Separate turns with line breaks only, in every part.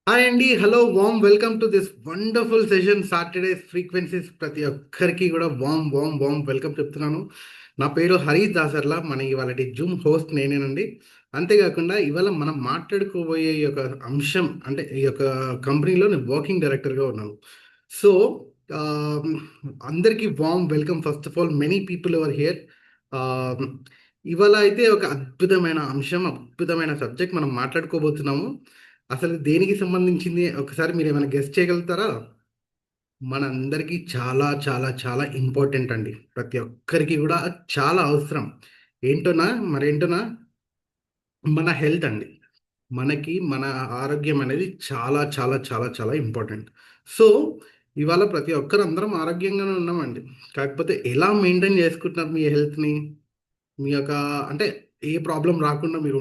Hi అండి, hello, warm welcome to this wonderful session Saturdays frequencies. ప్రతి ఒక్కరికి కూడా వామ్ వామ్ వామ్ వెల్కమ్ చెప్తున్నాను. నా పేరు హరీష్ దాసర్లా. మన ఇవాళ జూమ్ హోస్ట్ నేనేనండి. అంతేకాకుండా ఇవాళ మనం మాట్లాడుకోబోయే ఈ యొక్క అంశం అంటే ఈ యొక్క కంపెనీలో నేను వర్కింగ్ డైరెక్టర్గా ఉన్నాను. సో అందరికీ warm welcome. First of all many people ever here. ఇవాళ అయితే ఒక అద్భుతమైన అంశం, అద్భుతమైన సబ్జెక్ట్ మనం మాట్లాడుకోబోతున్నాము. అసలు దేనికి సంబంధించింది ఒకసారి మీరు ఏమైనా గెస్ట్ చేయగలుగుతారా? మనందరికీ చాలా చాలా చాలా ఇంపార్టెంట్ అండి. ప్రతి ఒక్కరికి కూడా చాలా అవసరం. ఏంటోనా మరేంటోనా మన హెల్త్ అండి. మనకి మన ఆరోగ్యం అనేది చాలా చాలా చాలా చాలా ఇంపార్టెంట్. సో ఇవాళ ప్రతి ఒక్కరు అందరం ఆరోగ్యంగానే ఉన్నామండి. కాకపోతే ఎలా మెయింటైన్ చేసుకుంటున్నారు మీ హెల్త్ని? మీ యొక్క అంటే ఏ ప్రాబ్లం రాకుండా మీరు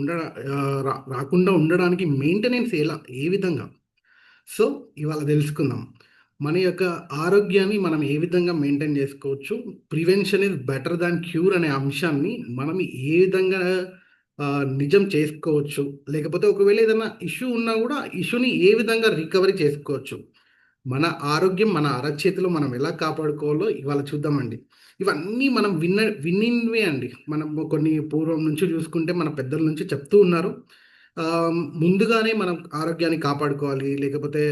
రాకుండా ఉండడానికి మెయింటెనెన్స్ ఏ విధంగా? సో ఇవాళ తెలుసుకుందాం. మన యొక్క ఆరోగ్యాన్ని మనం ఏ విధంగా మెయింటైన్ చేసుకోవచ్చు, prevention is better than cure అనే అంశాన్ని మనం ఏ విధంగా నిజం చేసుకోవచ్చు, లేకపోతే ఒకవేళ ఏదైనా ఇష్యూ ఉన్నా కూడా ఇష్యూని ఏ విధంగా రికవరీ చేసుకోవచ్చు, మన ఆరోగ్యం మన అరచేతిలో మనం ఎలా కాపాడుకోవాలో ఇవాళ చూద్దామండి. ఇవన్నీ మనం విన్నినవే అండి. మనం కొన్ని పూర్వం నుంచి చూసుకుంటే మన పెద్దల నుంచి చెప్తూ ఉన్నారు. ముందుగానే మనం ఆరోగ్యాన్ని కాపాడుకోవాలి. లేకపోతే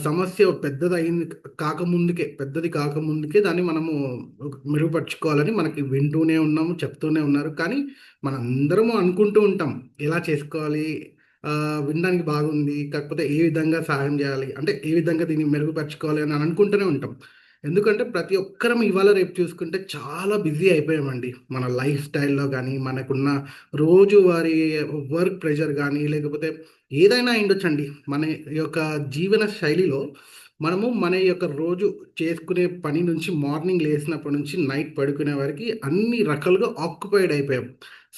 సమస్య పెద్దది కాకముందుకే దాన్ని మనము మెరుగుపరుచుకోవాలని మనకి వింటూనే ఉన్నాము, చెప్తూనే ఉన్నారు. కానీ మనందరము అనుకుంటూ ఉంటాం ఎలా చేసుకోవాలి, వినడానికి బాగుంది. కాకపోతే ఏ విధంగా సహాయం చేయాలి? అంటే ఏ విధంగా దీన్ని మెరుగుపరుచుకోవాలి అని అనుకుంటూనే ఉంటాం. ఎందుకంటే ప్రతి ఒక్కరం ఇవాళ రేపు చూసుకుంటే చాలా బిజీ అయిపోయామండి. మన లైఫ్ స్టైల్‌లో గానీ, మనకున్న రోజువారీ వర్క్ ప్రెషర్ గానీ, లేకపోతే ఏదైనా అయ్యుండొచ్చండి. మన యొక్క జీవన శైలిలో మనము మన యొక్క రోజు చేసుకునే పని నుంచి మార్నింగ్ లేసినప్పటి నుంచి నైట్ పడుకునే వరకి అన్ని రకాలుగా ఆక్యుపైడ్ అయిపోయాం.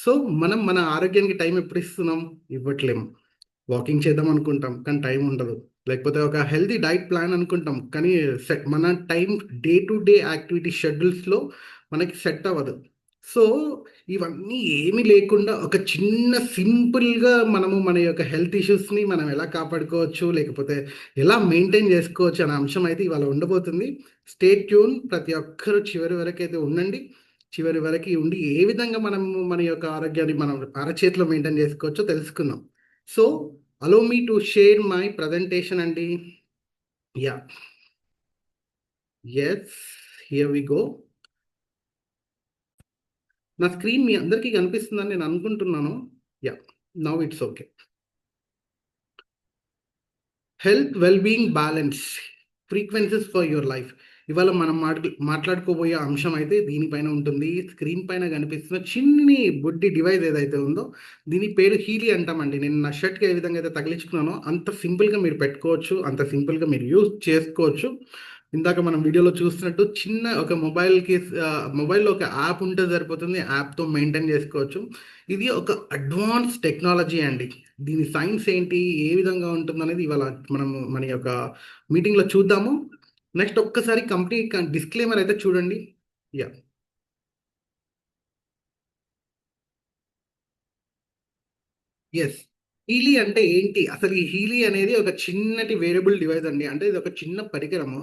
సో, మనం మన ఆరోగ్యానికి టైం ఎప్పుడు ఇస్తున్నాం? ఇవ్వట్లేము. వాకింగ్ చేద్దాం అనుకుంటాం కానీ టైం ఉండదు. లేకపోతే ఒక హెల్తీ డైట్ ప్లాన్ అనుకుంటాం కానీ మన time day to day activity షెడ్యూల్స్లో మనకి సెట్ అవ్వదు. సో ఇవన్నీ ఏమీ లేకుండా ఒక చిన్న సింపుల్గా మనము మన యొక్క హెల్త్ ఇష్యూస్ని మనం ఎలా కాపాడుకోవచ్చు, లేకపోతే ఎలా మెయింటైన్ చేసుకోవచ్చు అనే అంశం అయితే ఇవాళ ఉండబోతుంది. Stay tune. ప్రతి ఒక్కరూ చివరి వరకు అయితే ఉండండి. చివరి వరకు ఉండి ఏ విధంగా మనము మన యొక్క ఆరోగ్యాన్ని మనం అరచేతిలో మెయింటైన్ చేసుకోవచ్చో తెలుసుకుందాం. So allow me to share my presentation అండి. Yeah, yes, here we go. నా స్క్రీన్ మీ అందరికీ కనిపిస్తుందని నేను అనుకుంటున్నాను. Yeah, now it's okay. Health well being balance frequencies for your life. ఇవాళ మనం మాట్లాడుకోబోయే అంశం అయితే దీనిపైన ఉంటుంది. స్క్రీన్ పైన కనిపిస్తున్న చిన్ని బుడ్డి డివైస్ ఏదైతే ఉందో దీని పేరు హీలీ అంటామండి. నేను నా షర్ట్కి ఏ విధంగా అయితే తగిలించుకున్నానో అంత సింపుల్గా మీరు పెట్టుకోవచ్చు, అంత సింపుల్గా మీరు యూజ్ చేసుకోవచ్చు. ఇందాక మనం వీడియోలో చూస్తున్నట్టు చిన్న ఒక మొబైల్లో ఒక యాప్ ఉంటే సరిపోతుంది. యాప్తో మెయింటైన్ చేసుకోవచ్చు. ఇది ఒక అడ్వాన్స్ టెక్నాలజీ అండి. దీని సైన్స్ ఏంటి, ఏ విధంగా ఉంటుందనేది ఇవాళ మనము మన యొక్క మీటింగ్లో చూద్దాము. నెక్స్ట్ ఒక్కసారి కంపెనీ డిస్క్లైమర్ అయితే చూడండి. Yeah, yes. హీలీ అంటే ఏంటి? అసలు ఈ హీలీ అనేది ఒక చిన్నటి వేరియబుల్ డివైస్ అండి. అంటే ఇది ఒక చిన్న పరికరము.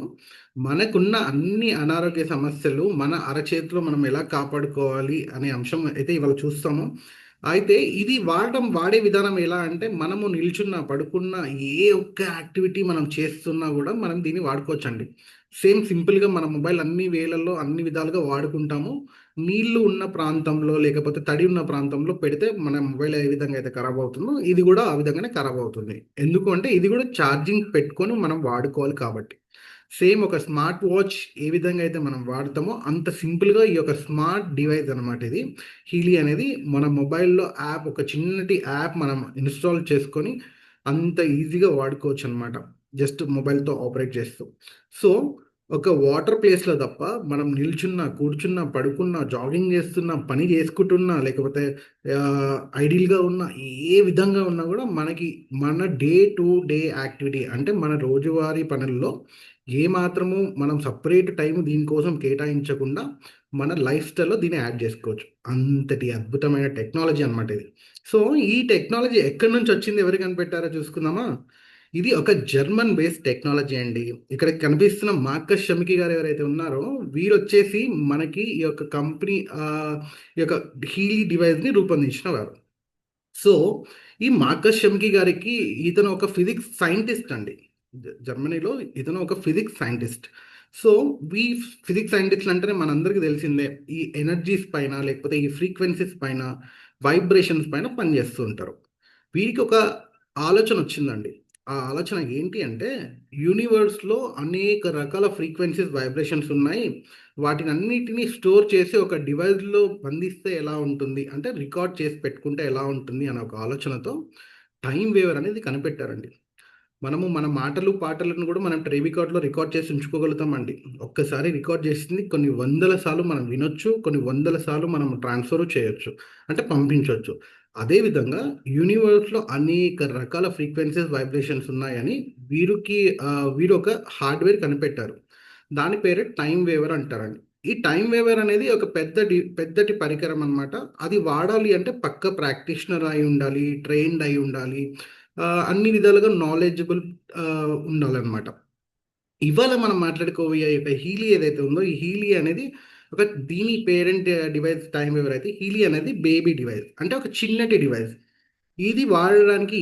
మనకున్న అన్ని అనారోగ్య సమస్యలు మన అరచేతిలో మనం ఎలా కాపాడుకోవాలి అనే అంశం అయితే ఇవాళ చూస్తాము. అయితే ఇది వాడే విధానం ఎలా అంటే మనము నిల్చున్నా, పడుకున్నా, ఏ ఒక్క యాక్టివిటీ మనం చేస్తున్నా కూడా మనం దీన్ని వాడుకోవచ్చండి. సేమ్ సింపుల్‌గా మన మొబైల్ అన్ని వేళల్లో అన్ని విధాలుగా వాడుకుంటాము. నీళ్లు ఉన్న ప్రాంతంలో లేకపోతే తడి ఉన్న ప్రాంతంలో పెడితే మన మొబైల్ ఏ విధంగా అయితే ఖరాబ్ అవుతుందో ఇది కూడా ఆ విధంగానే ఖరాబ్ అవుతుంది. ఎందుకు అంటే ఇది కూడా ఛార్జింగ్ పెట్టుకొని మనం వాడుకోవాలి కాబట్టి. సేమ్ ఒక స్మార్ట్ వాచ్ ఏ విధంగా అయితే మనం వాడతామో అంత సింపుల్గా ఈ యొక్క స్మార్ట్ డివైస్ అనమాట ఇది. హీలీ అనేది మన మొబైల్లో ఒక చిన్నటి యాప్ మనం ఇన్స్టాల్ చేసుకొని అంత ఈజీగా వాడుకోవచ్చు అనమాట. జస్ట్ మొబైల్తో ఆపరేట్ చేస్తూ. సో ఒక వాటర్ ప్లేస్‌లో తప్ప మనం నిల్చున్నా, కూర్చున్నా, పడుకున్నా, జాగింగ్ చేస్తున్నా, పని చేసుకుంటున్నా, లేకపోతే ఐడిల్‌గా ఉన్నా, ఏ విధంగా ఉన్నా గూడా మనకి మన డే టు డే యాక్టివిటీ అంటే మన రోజువారీ పనుల్లో ఏ మాత్రము మనం సెపరేట్ టైం దీనికోసం కేటాయించకుండా మన లైఫ్ స్టైల్‌లో దీన్ని యాడ్ చేసుకోవచ్చు. అంతటి అద్భుతమైన టెక్నాలజీ అనమాట ఇది. సో, ఈ టెక్నాలజీ ఎక్కడి నుంచి వచ్చింది? ఎవరు కనిపెట్టారో చూసుకుందామా? ఇది ఒక జర్మన్ బేస్డ్ టెక్నాలజీ అండి. ఇక్కడ కనిపిస్తున్న మార్కస్ షమికి గారు ఎవరైతే ఉన్నారో వీరొచ్చేసి మనకి ఈ యొక్క కంపెనీ ఈ యొక్క హీలీ డివైస్ని రూపొందించిన వారు. సో ఈ మార్కస్ షెమ్కి గారికి ఇతను ఒక ఫిజిక్స్ సైంటిస్ట్ అండి. జర్మనీలో ఇతను ఒక ఫిజిక్స్ సైంటిస్ట్. సో ఈ ఫిజిక్స్ సైంటిస్ట్ అంటేనే మనందరికీ తెలిసిందే ఈ ఎనర్జీస్ పైన లేకపోతే ఈ ఫ్రీక్వెన్సీస్ పైన వైబ్రేషన్స్ పైన పనిచేస్తూ ఉంటారు. వీరికి ఒక ఆలోచన వచ్చిందండి. ఆ ఆలోచన ఏంటి అంటే యూనివర్స్లో అనేక రకాల ఫ్రీక్వెన్సీస్ వైబ్రేషన్స్ ఉన్నాయి. వాటిని అన్నిటినీ స్టోర్ చేసి ఒక డివైస్లో బంధిస్తే ఎలా ఉంటుంది అంటే రికార్డ్ చేసి పెట్టుకుంటే ఎలా ఉంటుంది అనే ఒక ఆలోచనతో టైం వేవర్ అనేది కనిపెట్టారండి. మనము మన మాటలు పాటలను కూడా మనం రికార్డ్లో రికార్డ్ చేసి ఉంచుకోగలుగుతామండి. ఒక్కసారి రికార్డ్ చేసింది కొన్ని వందల సార్లు మనం వినొచ్చు, కొన్ని వందల సార్లు మనం ట్రాన్స్ఫర్ చేయొచ్చు, అంటే పంపించవచ్చు. అదేవిధంగా యూనివర్స్లో అనేక రకాల ఫ్రీక్వెన్సీస్ వైబ్రేషన్స్ ఉన్నాయని వీరికి వీరు ఒక హార్డ్వేర్ కనిపెట్టారు. దాని పేరే టైం వేవర్ అంటారండి. ఈ టైం వేవర్ అనేది ఒక పెద్దటి పరికరం అనమాట. అది వాడాలి అంటే పక్క ప్రాక్టీషనర్ అయి ఉండాలి, ట్రైన్డ్ అయి ఉండాలి, అన్ని విధాలుగా నాలెడ్జబుల్ ఉండాలన్నమాట. ఇవాళ మనం మాట్లాడుకోబోయే యొక్క హీలీ ఏదైతే ఉందో ఈ హీలీ అనేది ఒక దీని పేరెంట్ డివైస్ టైం వేవర్ అయితే హీలీ అనేది బేబీ డివైస్, అంటే ఒక చిన్నటి డివైస్. ఇది వాడడానికి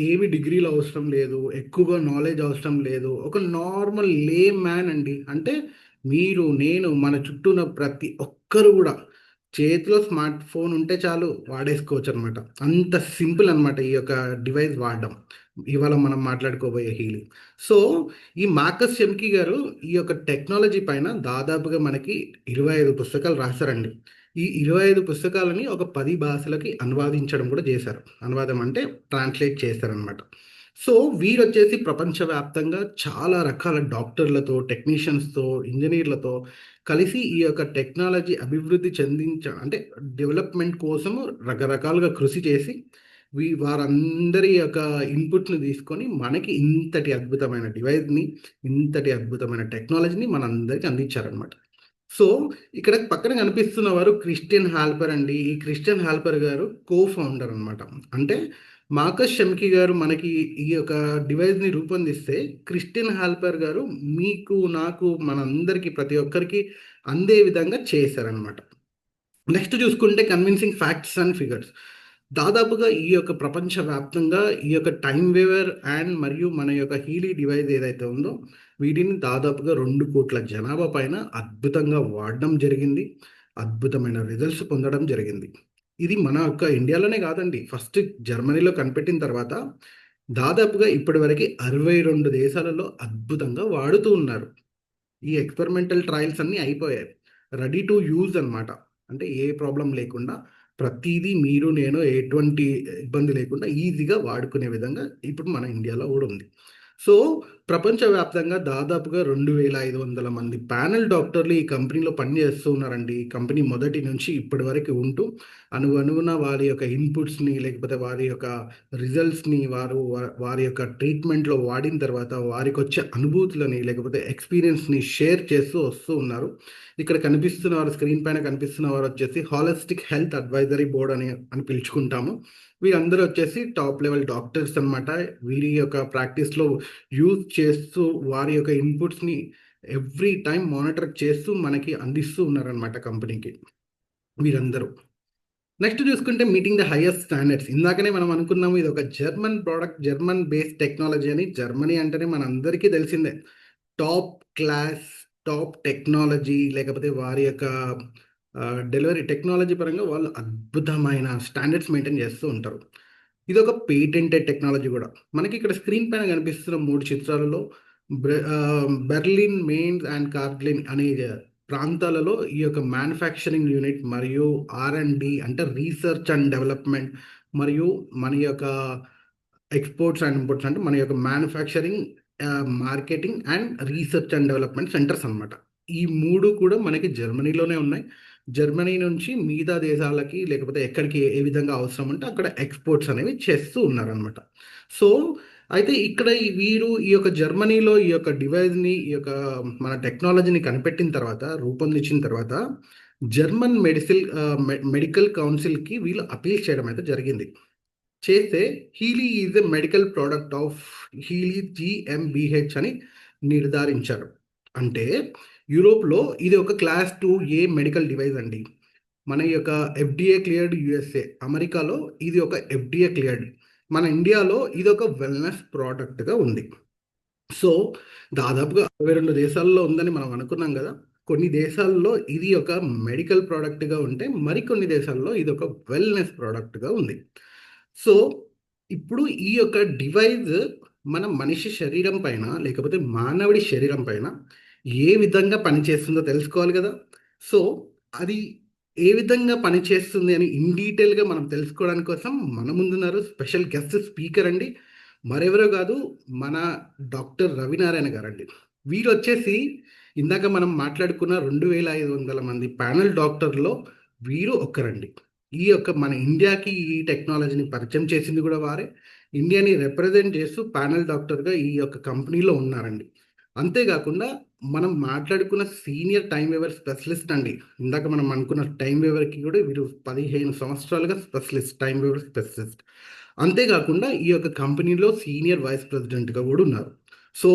ఏమి డిగ్రీలు అవసరం లేదు, ఎక్కువగా నాలెడ్జ్ అవసరం లేదు. ఒక నార్మల్ లే మ్యాన్ అండి, అంటే మీరు నేను మన చుట్టూ ఉన్న ప్రతి ఒక్కరు కూడా చేతిలో స్మార్ట్ ఫోన్ ఉంటే చాలు వాడేసుకోవచ్చు అనమాట. అంత సింపుల్ అనమాట ఈ యొక్క డివైస్ వాడడం. ఇవాళ మనం మాట్లాడుకోబోయే హీలింగ్. సో ఈ మార్కస్ షెమ్కి గారు ఈ యొక్క టెక్నాలజీ పైన దాదాపుగా మనకి 25 పుస్తకాలు రాశారండి. ఈ 25 పుస్తకాలని ఒక 10 భాషలకి అనువాదించడం కూడా చేశారు. అనువాదం అంటే ట్రాన్స్లేట్ చేశారనమాట. సో వీరొచ్చేసి ప్రపంచవ్యాప్తంగా చాలా రకాల డాక్టర్లతో, టెక్నీషియన్స్‌తో, ఇంజినీర్లతో కలిసి ఈ యొక్క టెక్నాలజీ అభివృద్ధి అంటే డెవలప్‌మెంట్ కోసము రకరకాలుగా కృషి చేసి వారందరి యొక్క ఇన్పుట్‌ని తీసుకొని మనకి ఇంతటి అద్భుతమైన డివైస్‌ని, ఇంతటి అద్భుతమైన టెక్నాలజీని మనందరికి అందించారనమాట. సో ఇక్కడ పక్కన కనిపిస్తున్న వారు క్రిస్టియన్ హాల్పర్ అండి. ఈ క్రిస్టియన్ హాల్పర్ గారు ఫౌండర్ అనమాట. అంటే మార్కస్ షెమ్కి గారు మనకి ఈ యొక్క డివైస్‌ని రూపొందిస్తే, క్రిస్టియన్ హాల్పర్ గారు మీకు, నాకు, మనందరికీ ప్రతి ఒక్కరికి అందే విధంగా చేశారనమాట. నెక్స్ట్ చూసుకుంటే కన్విన్సింగ్ ఫ్యాక్ట్స్ అండ్ ఫిగర్స్. దాదాపుగా ఈ యొక్క ప్రపంచవ్యాప్తంగా ఈ యొక్క టైం వేవర్ అండ్ మరియు మన యొక్క హీలీ డివైస్ ఏదైతే ఉందో వీటిని దాదాపుగా 2 కోట్ల జనాభా పైన అద్భుతంగా వాడడం జరిగింది. అద్భుతమైన రిజల్ట్స్ పొందడం జరిగింది. ఇది మన యొక్క ఇండియాలోనే కాదండి. ఫస్ట్ జర్మనీలో కనిపెట్టిన తర్వాత దాదాపుగా ఇప్పటివరకు 62 దేశాలలో అద్భుతంగా వాడుతూ ఉన్నారు. ఈ ఎక్స్పెరిమెంటల్ ట్రయల్స్ అన్నీ అయిపోయాయి. రెడీ టు యూజ్ అనమాట. అంటే ఏ ప్రాబ్లం లేకుండా ప్రతీదీ మీరు నేను ఎటువంటి ఇబ్బంది లేకుండా ఈజీగా వాడుకునే విధంగా ఇప్పుడు మన ఇండియాలో కూడా ఉంది. సో ప్రపంచవ్యాప్తంగా దాదాపుగా 2500 మంది ప్యానెల్ డాక్టర్లు ఈ కంపెనీలో పనిచేస్తూ ఉన్నారండి. ఈ కంపెనీ మొదటి నుంచి ఇప్పటి వరకు ఉంటూ అనుగుణ వారి యొక్క ఇన్పుట్స్ని లేకపోతే వారి యొక్క రిజల్ట్స్ని వారి యొక్క ట్రీట్మెంట్లో వాడిన తర్వాత వారికి వచ్చే అనుభూతులని లేకపోతే ఎక్స్పీరియన్స్ని షేర్ చేస్తూ వస్తూ ఉన్నారు. ఇక్కడ కనిపిస్తున్న వారు, స్క్రీన్ పైన కనిపిస్తున్న వారు వచ్చేసి హాలిస్టిక్ హెల్త్ అడ్వైజరీ బోర్డ్ అని పిలుచుకుంటాము. వీరందరూ వచ్చేసి టాప్ లెవెల్ డాక్టర్స్ అనమాట. వీరి యొక్క ప్రాక్టీస్లో యూజ్ చేస్తూ వారి యొక్క ఇన్పుట్స్ని ఎవ్రీ టైం మానిటర్ చేస్తూ మనకి అందిస్తూ ఉన్నారనమాట కంపెనీకి వీరందరూ. నెక్స్ట్ చూసుకుంటే మీటింగ్ ద హైయెస్ట్ స్టాండర్డ్స్. ఇందాకనే మనం అనుకున్నాము ఇది ఒక German product, German based technology అని. జర్మనీ అంటేనే మనందరికీ తెలిసిందే టాప్ క్లాస్, టాప్ టెక్నాలజీ, లేకపోతే వారి యొక్క డెలివరీ టెక్నాలజీ పరంగా వాళ్ళు అద్భుతమైన స్టాండర్డ్స్ మెయింటైన్ చేస్తూ ఉంటారు. ఇది ఒక పేటెంటెడ్ టెక్నాలజీ కూడా. మనకి ఇక్కడ స్క్రీన్ పైన కనిపిస్తున్న 3 చిత్రాలలో బెర్లిన్, మెయిన్స్ అండ్ కార్లిన్ అనే ప్రాంతాలలో ఈ యొక్క మ్యానుఫ్యాక్చరింగ్ యూనిట్ మరియు R&D అంటే రీసెర్చ్ అండ్ డెవలప్మెంట్ మరియు మన యొక్క ఎక్స్పోర్ట్స్ అండ్ ఇంపోర్ట్స్ అంటే మన యొక్క manufacturing, marketing and research and development centres అనమాట. ఈ 3 కూడా మనకి జర్మనీలోనే ఉన్నాయి. జర్మనీ నుంచి మిగతా దేశాలకి లేకపోతే ఎక్కడికి ఏ విధంగా అవసరం ఉంటే అక్కడ ఎక్స్పోర్ట్స్ అనేవి చేస్తూ ఉన్నారనమాట. సో అయితే ఇక్కడ వీరు ఈ యొక్క జర్మనీలో ఈ యొక్క డివైస్ని, ఈ యొక్క మన టెక్నాలజీని కనిపెట్టిన తర్వాత, రూపొందించిన తర్వాత జర్మన్ మెడికల్ కౌన్సిల్కి వీళ్ళు అపీల్ చేయడం అయితే జరిగింది. చేస్తే Healy is a medical product of Healy జిఎంబిహెచ్ అని నిర్ధారించారు. అంటే యూరోప్లో ఇది ఒక క్లాస్ 2A మెడికల్ డివైస్ అండి. మన యొక్క ఎఫ్డిఏ క్లియర్డ్ యుఎస్ఏ, అమెరికాలో ఇది ఒక ఎఫ్డిఏ క్లియర్డ్, మన ఇండియాలో ఇది ఒక వెల్నెస్ ప్రోడక్ట్గా ఉంది. సో దాదాపుగా 62 దేశాల్లో ఉందని మనం అనుకున్నాం కదా. కొన్ని దేశాల్లో ఇది ఒక మెడికల్ ప్రోడక్ట్గా ఉంటే మరికొన్ని దేశాల్లో ఇది ఒక వెల్నెస్ ప్రోడక్ట్గా ఉంది. సో ఇప్పుడు ఈ యొక్క డివైస్ మన మనిషి శరీరం పైన లేకపోతే మానవుడి శరీరం పైన ఏ విధంగా పనిచేస్తుందో తెలుసుకోవాలి కదా. సో అది ఏ విధంగా పనిచేస్తుంది అని ఇన్ డీటెయిల్గా మనం తెలుసుకోవడానికి కోసం మన ముందున్నారు స్పెషల్ గెస్ట్ స్పీకర్ అండి. మరెవరో కాదు, మన డాక్టర్ రవినారాయణ గారండి. వీరు వచ్చేసి ఇందాక మనం మాట్లాడుకున్న 2500 మంది ప్యానల్ డాక్టర్లో వీరు ఒక్కరండి. ఈ యొక్క మన ఇండియాకి ఈ టెక్నాలజీని పరిచయం చేసింది కూడా వారే. ఇండియాని రిప్రజెంట్ చేస్తూ ప్యానల్ డాక్టర్గా ఈ యొక్క కంపెనీలో ఉన్నారండి. అంతేకాకుండా మనం మాట్లాడుకున్న సీనియర్ టైం వేవర్ స్పెషలిస్ట్ అండి. ఇందాక మనం అనుకున్న టైం వేవర్కి కూడా వీరు 15 సంవత్సరాలుగా స్పెషలిస్ట్, టైం వేవర్ స్పెషలిస్ట్. అంతేకాకుండా ఈ యొక్క కంపెనీలో సీనియర్ వైస్ ప్రెసిడెంట్గా కూడా ఉన్నారు. So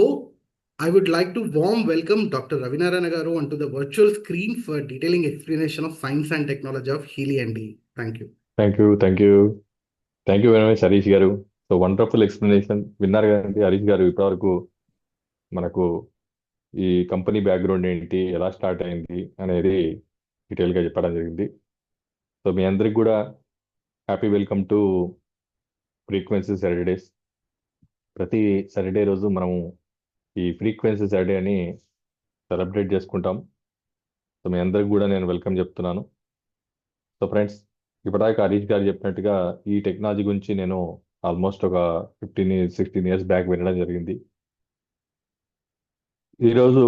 I would like to warm welcome Dr. Ravinarana Garu onto the virtual screen for detailing explanation of science and technology of Healy ND. Thank you.
Thank you thank you thank you very much Harish garu. So wonderful explanation విన్నారు కదండి హరీష్ గారు. ఇప్పటివరకు మనకు ఈ company background ఏంటి, ఎలా start అయింది అనేది డీటెయిల్గా చెప్పడం జరిగింది. సో మీ అందరికి కూడా happy welcome to frequency Saturdays. ప్రతి సాటర్డే రోజు మనము ఈ ఫ్రీక్వెన్సీ సాటర్డే అని సెలబ్రేట్ చేసుకుంటాం. సో మీ అందరికి కూడా నేను వెల్కమ్ చెప్తున్నాను. సో ఫ్రెండ్స్, ఇప్పటిదాకా హరీష్ గారు చెప్పినట్టుగా ఈ టెక్నాలజీ గురించి నేను ఆల్మోస్ట్ ఒక 16 ఇయర్స్ బ్యాక్ వినడం జరిగింది. ఈరోజు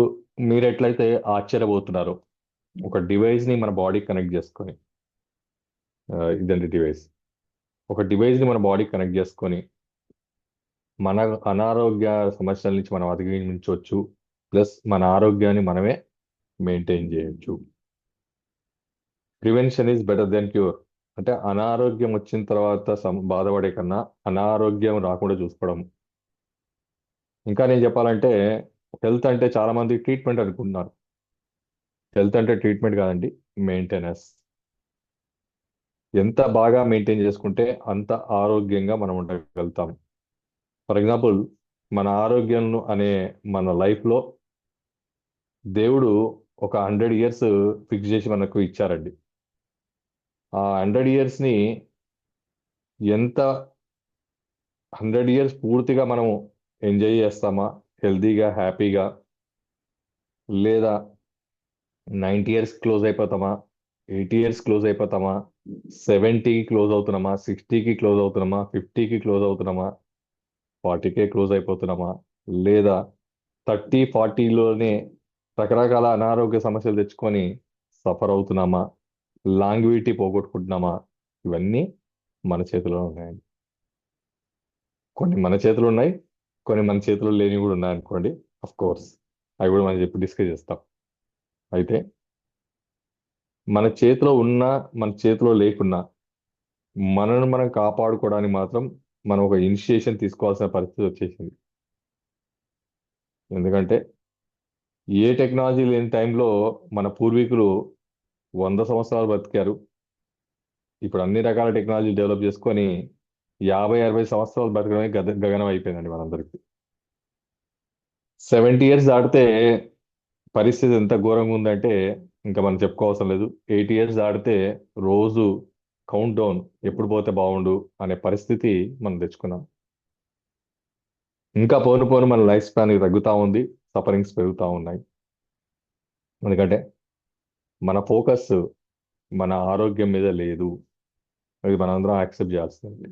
మీరు ఎట్లయితే ఆశ్చర్యపోతున్నారో, ఒక డివైస్ని మన బాడీకి కనెక్ట్ చేసుకొని, ఇదండి డివైస్, ఒక డివైస్ని మన బాడీకి కనెక్ట్ చేసుకొని మన అనారోగ్య సమస్యల నుంచి మనం అధిగమించవచ్చు, ప్లస్ మన ఆరోగ్యాన్ని మనమే మెయింటైన్ చేయొచ్చు. Prevention is better than cure. అంటే అనారోగ్యం వచ్చిన తర్వాత బాధపడే కన్నా అనారోగ్యం రాకుండా చూసుకోవడం. ఇంకా నేను చెప్పాలంటే హెల్త్ అంటే చాలా మంది ట్రీట్మెంట్ అనుకుంటున్నారు. హెల్త్ అంటే ట్రీట్మెంట్ కాదండి, మెయింటెనెన్స్. ఎంత బాగా మెయింటైన్ చేసుకుంటే అంత ఆరోగ్యంగా మనం ఉండగలుగుతాం. ఫర్ ఎగ్జాంపుల్, మన ఆరోగ్యం అనే మన లైఫ్లో దేవుడు ఒక 100 ఇయర్స్ ఫిక్స్ చేసి మనకు ఇచ్చారండి. ఆ 100 ఇయర్స్ని ఎంత 100 ఇయర్స్ పూర్తిగా మనము ఎంజాయ్ చేస్తామా, హెల్తీగా హ్యాపీగా, లేదా 90 ఇయర్స్ క్లోజ్ అయిపోతామా, 80 ఇయర్స్ క్లోజ్ అయిపోతామా, 70కి క్లోజ్ అవుతున్నామా, 60కి క్లోజ్ అవుతున్నామా, 50కి క్లోజ్ అవుతున్నామా, 40కే క్లోజ్ అయిపోతున్నామా, లేదా 30-40లోనే రకరకాల అనారోగ్య సమస్యలు తెచ్చుకొని సఫర్ అవుతున్నామా, లాంగ్విటీ పోగొట్టుకుంటున్నామా, ఇవన్నీ మన చేతిలో ఉన్నాయండి. కొన్ని మన చేతులు ఉన్నాయి, కొన్ని మన చేతిలో లేని కూడా ఉన్నాయి అనుకోండి. అఫ్ కోర్స్ అవి కూడా మనం చెప్పి డిస్కస్ చేస్తాం. అయితే మన చేతిలో ఉన్నా మన చేతిలో లేకున్నా మనను మనం కాపాడుకోవడానికి మాత్రం మనం ఒక ఇనిషియేషన్ తీసుకోవాల్సిన పరిస్థితి వచ్చేసింది. ఎందుకంటే ఏ టెక్నాలజీ లేని టైంలో మన పూర్వీకులు 100 సంవత్సరాలు బతికారు. ఇప్పుడు అన్ని రకాల టెక్నాలజీ డెవలప్ చేసుకొని 50-60 సంవత్సరాలు బతకడమే గగనం అయిపోయిందండి మనందరికీ. 70 ఇయర్స్ దాటితే పరిస్థితి ఎంత ఘోరంగా ఉందంటే ఇంకా మనం చెప్పుకోవాల్సిన లేదు. 80 ఇయర్స్ దాటితే రోజు కౌంట్ డౌన్, ఎప్పుడు పోతే బాగుండు అనే పరిస్థితి మనం తెచ్చుకున్నాం. ఇంకా పోను పోను మన లైఫ్ స్పాన్ తగ్గుతూ ఉంది, సఫరింగ్స్ పెరుగుతూ ఉన్నాయి. ఎందుకంటే మన ఫోకస్ మన ఆరోగ్యం మీద లేదు. అది మనందరం యాక్సెప్ట్ చేయాల్సింది.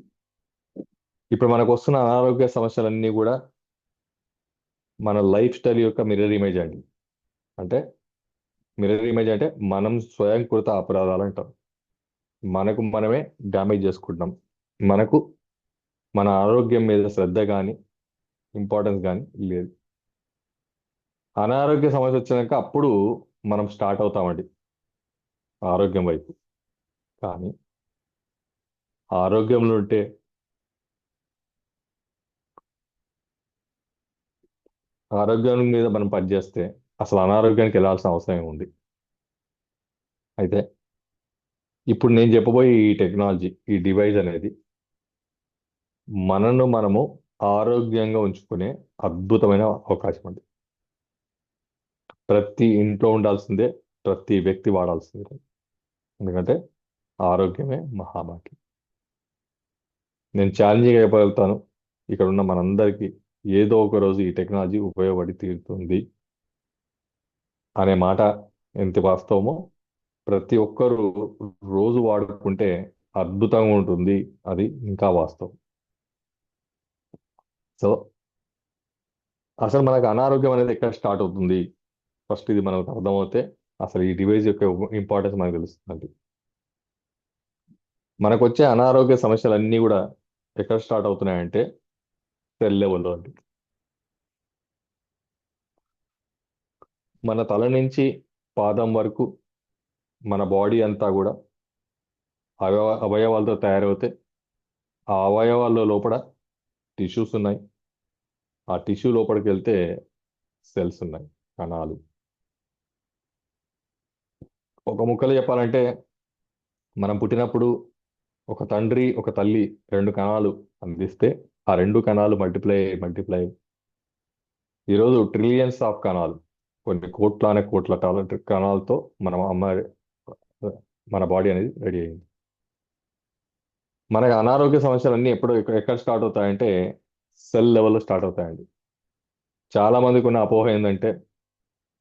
ఇప్పుడు మనకు వస్తున్న అనారోగ్య సమస్యలన్నీ కూడా మన లైఫ్ స్టైల్ యొక్క మిర్రర్ ఇమేజ్ అండి. అంటే మిర్రర్ ఇమేజ్ అంటే మనం స్వయంకృత అపరాధాలు అంటాం. మనకు మనమే డ్యామేజ్ చేసుకుంటున్నాం. మనకు మన ఆరోగ్యం మీద శ్రద్ధ కానీ ఇంపార్టెన్స్ కానీ లేదు. అనారోగ్య సమస్య వచ్చినాక అప్పుడు మనం స్టార్ట్ అవుతామండి ఆరోగ్యం వైపు. కానీ ఆరోగ్యంలో ఉంటే ఆరోగ్యం మీద మనం పనిచేస్తే అసలు అనారోగ్యానికి వెళ్ళాల్సిన అవసరం ఏముంది? అయితే ఇప్పుడు నేను చెప్పబోయే ఈ టెక్నాలజీ, ఈ డివైస్ అనేది మనను మనము ఆరోగ్యంగా ఉంచుకునే అద్భుతమైన అవకాశం అండి. ప్రతి ఇంట్లో ఉండాల్సిందే, ప్రతి వ్యక్తి వాడాల్సిందే. ఎందుకంటే ఆరోగ్యమే మహాభాగ్యం. నేను ఛాలెంజింగ్ చెప్పగలుగుతాను, ఇక్కడ ఉన్న మనందరికీ ఏదో ఒక రోజు ఈ టెక్నాలజీ ఉపయోగపడి తీరుతుంది అనే మాట ఎంత వాస్తవమో, ప్రతి ఒక్కరూ రోజు వాడుకుంటే అద్భుతంగా ఉంటుంది, అది ఇంకా వాస్తవం. సో అసలు మనకు అనారోగ్యం అనేది ఎక్కడ స్టార్ట్ అవుతుంది? ఫస్ట్ ఇది మనకు అర్థమవుతే అసలు ఈ డివైస్ యొక్క ఇంపార్టెన్స్ మనకు తెలుస్తుంది. మనకు వచ్చే అనారోగ్య సమస్యలన్నీ కూడా ఎక్కడ స్టార్ట్ అవుతున్నాయంటే సెల్ లెవెల్లో అండి. మన తల నుంచి పాదం వరకు మన బాడీ అంతా కూడా అవయవాలతో తయారవుతే ఆ అవయవాల్లో లోపల టిష్యూస్ ఉన్నాయి. ఆ టిష్యూ లోపలికి వెళ్తే సెల్స్ ఉన్నాయి, కణాలు. ఒక ముక్కలో చెప్పాలంటే మనం పుట్టినప్పుడు ఒక తండ్రి ఒక తల్లి రెండు కణాలు అందిస్తే ఆ రెండు కణాలు మల్టిప్లై ఈరోజు ట్రిలియన్స్ ఆఫ్ కణాలు, కొన్ని కోట్లానే కోట్ల కణాలతో మనం మన బాడీ అనేది రెడీ అయింది. మనకి అనారోగ్య సమస్యలన్నీ ఎక్కడ స్టార్ట్ అవుతాయంటే సెల్ లెవెల్లో స్టార్ట్ అవుతాయండి. చాలా మందికి ఉన్న అపోహ ఏంటంటే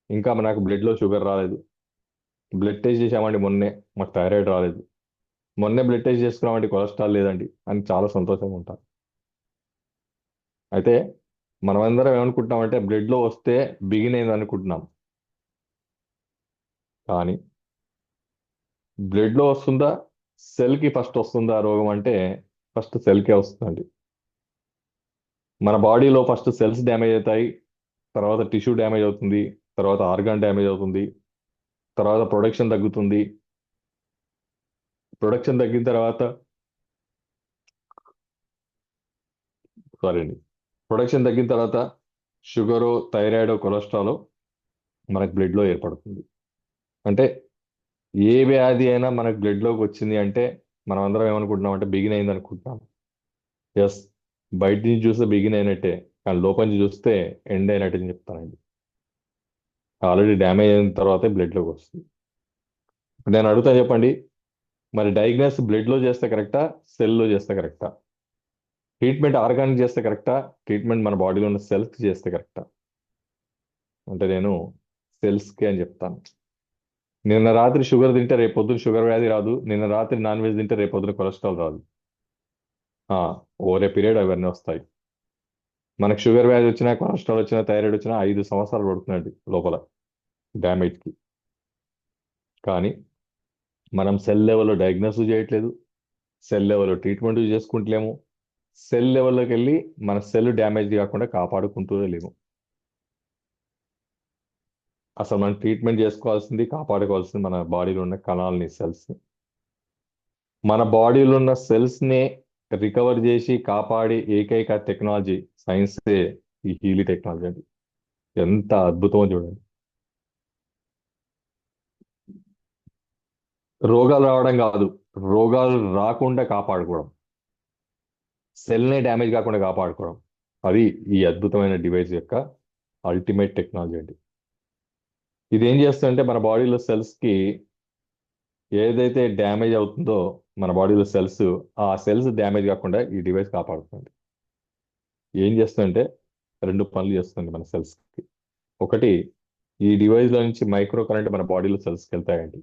ఇంకా మనకు బ్లడ్లో షుగర్ రాలేదు, బ్లడ్ టెస్ట్ చేసామండి మొన్నే, మాకు థైరాయిడ్ రాలేదు, మొన్నే బ్లడ్ టెస్ట్ చేసుకున్నామండి కొలెస్ట్రాల్ లేదండి అని చాలా సంతోషంగా ఉంటారు. అయితే మనమందరం ఏమనుకుంటున్నామంటే బ్లడ్లో వస్తే బిగిన్ అయింది అనుకుంటున్నాం. కానీ బ్లడ్లో వస్తుందా, సెల్కి ఫస్ట్ వస్తుందా రోగం అంటే ఫస్ట్ సెల్కే వస్తుందండి. మన బాడీలో ఫస్ట్ సెల్స్ డ్యామేజ్ అవుతాయి, తర్వాత టిష్యూ డ్యామేజ్ అవుతుంది, తర్వాత ఆర్గాన్ డ్యామేజ్ అవుతుంది, తర్వాత ప్రొడక్షన్ తగ్గుతుంది. ప్రొడక్షన్ తగ్గిన తర్వాత సారీ అండి ప్రొడక్షన్ తగ్గిన తర్వాత షుగరు, థైరాయిడ్, కొలెస్ట్రాల్ మనకి బ్లడ్లో ఏర్పడుతుంది. అంటే ఏ వ్యాధి అయినా మనకు బ్లడ్లోకి వచ్చింది అంటే మనం అందరం ఏమనుకుంటున్నాం అంటే బిగిన్ అయింది అనుకుంటున్నాం. ఎస్, బయట నుంచి చూస్తే బిగిన్ అయినట్టే, కానీ లోపల నుంచి చూస్తే ఎండ్ అయినట్టు అని చెప్తానండి. ఆల్రెడీ డ్యామేజ్ అయిన తర్వాతే బ్లడ్లోకి వస్తుంది. ఇప్పుడు నేను అడుగుతా చెప్పండి, మరి డయాగ్నోస్ బ్లడ్లో చేస్తే కరెక్టా, సెల్లో చేస్తే కరెక్టా? ట్రీట్మెంట్ ఆర్గానిక్ చేస్తే కరెక్టా, ట్రీట్మెంట్ మన బాడీలో ఉన్న సెల్స్ చేస్తే కరెక్టా? అంటే నేను సెల్స్కే అని చెప్తాను. నిన్న రాత్రి షుగర్ తింటే రేపు పొద్దున షుగర్ వ్యాధి రాదు, నిన్న రాత్రి నాన్ వెజ్ తింటే రేపు పొద్దున కొలెస్ట్రాల్ రాదు. ఓవర్ ఏ పీరియడ్ అవన్నీ వస్తాయి. మనకు షుగర్ వ్యాధి వచ్చినా, కొలెస్ట్రాల్ వచ్చినా, థైరాయిడ్ వచ్చినా 5 సంవత్సరాలు పడుతున్నాడు లోపల డ్యామేజ్కి. కానీ మనం సెల్ లెవెల్లో డయాగ్నోస్ చేయట్లేదు, సెల్ లెవెల్లో ట్రీట్మెంట్ చేసుకుంటలేము, సెల్ లెవెల్లోకి వెళ్ళి మన సెల్ డ్యామేజ్ కాకుండా కాపాడుకుంటూనే లేము. అసలు మనం ట్రీట్మెంట్ చేసుకోవాల్సింది, కాపాడుకోవాల్సింది మన బాడీలో ఉన్న కణాలని, సెల్స్ని. మన బాడీలో ఉన్న సెల్స్ని రికవర్ చేసి కాపాడే ఏకైక టెక్నాలజీ సైన్సే ఈ హీలీ టెక్నాలజీ అండి. ఎంత అద్భుతమో చూడండి. రోగాలు రావడం కాదు, రోగాలు రాకుండా కాపాడుకోవడం, సెల్నే డ్యామేజ్ కాకుండా కాపాడుకోవడం, అది ఈ అద్భుతమైన డివైస్ యొక్క అల్టిమేట్ టెక్నాలజీ అండి. ఇది ఏం చేస్తుందంటే మన బాడీలో సెల్స్కి ఏదైతే డ్యామేజ్ అవుతుందో మన బాడీలో సెల్స్, ఆ సెల్స్ డ్యామేజ్ కాకుండా ఈ డివైస్ కాపాడుతుంది. ఏం చేస్తుందంటే రెండు పనులు చేస్తుంది మన సెల్స్కి. ఒకటి, ఈ డివైస్లో నుంచి మైక్రో కరెంట్ మన బాడీలో సెల్స్కి వెళ్తాయండి.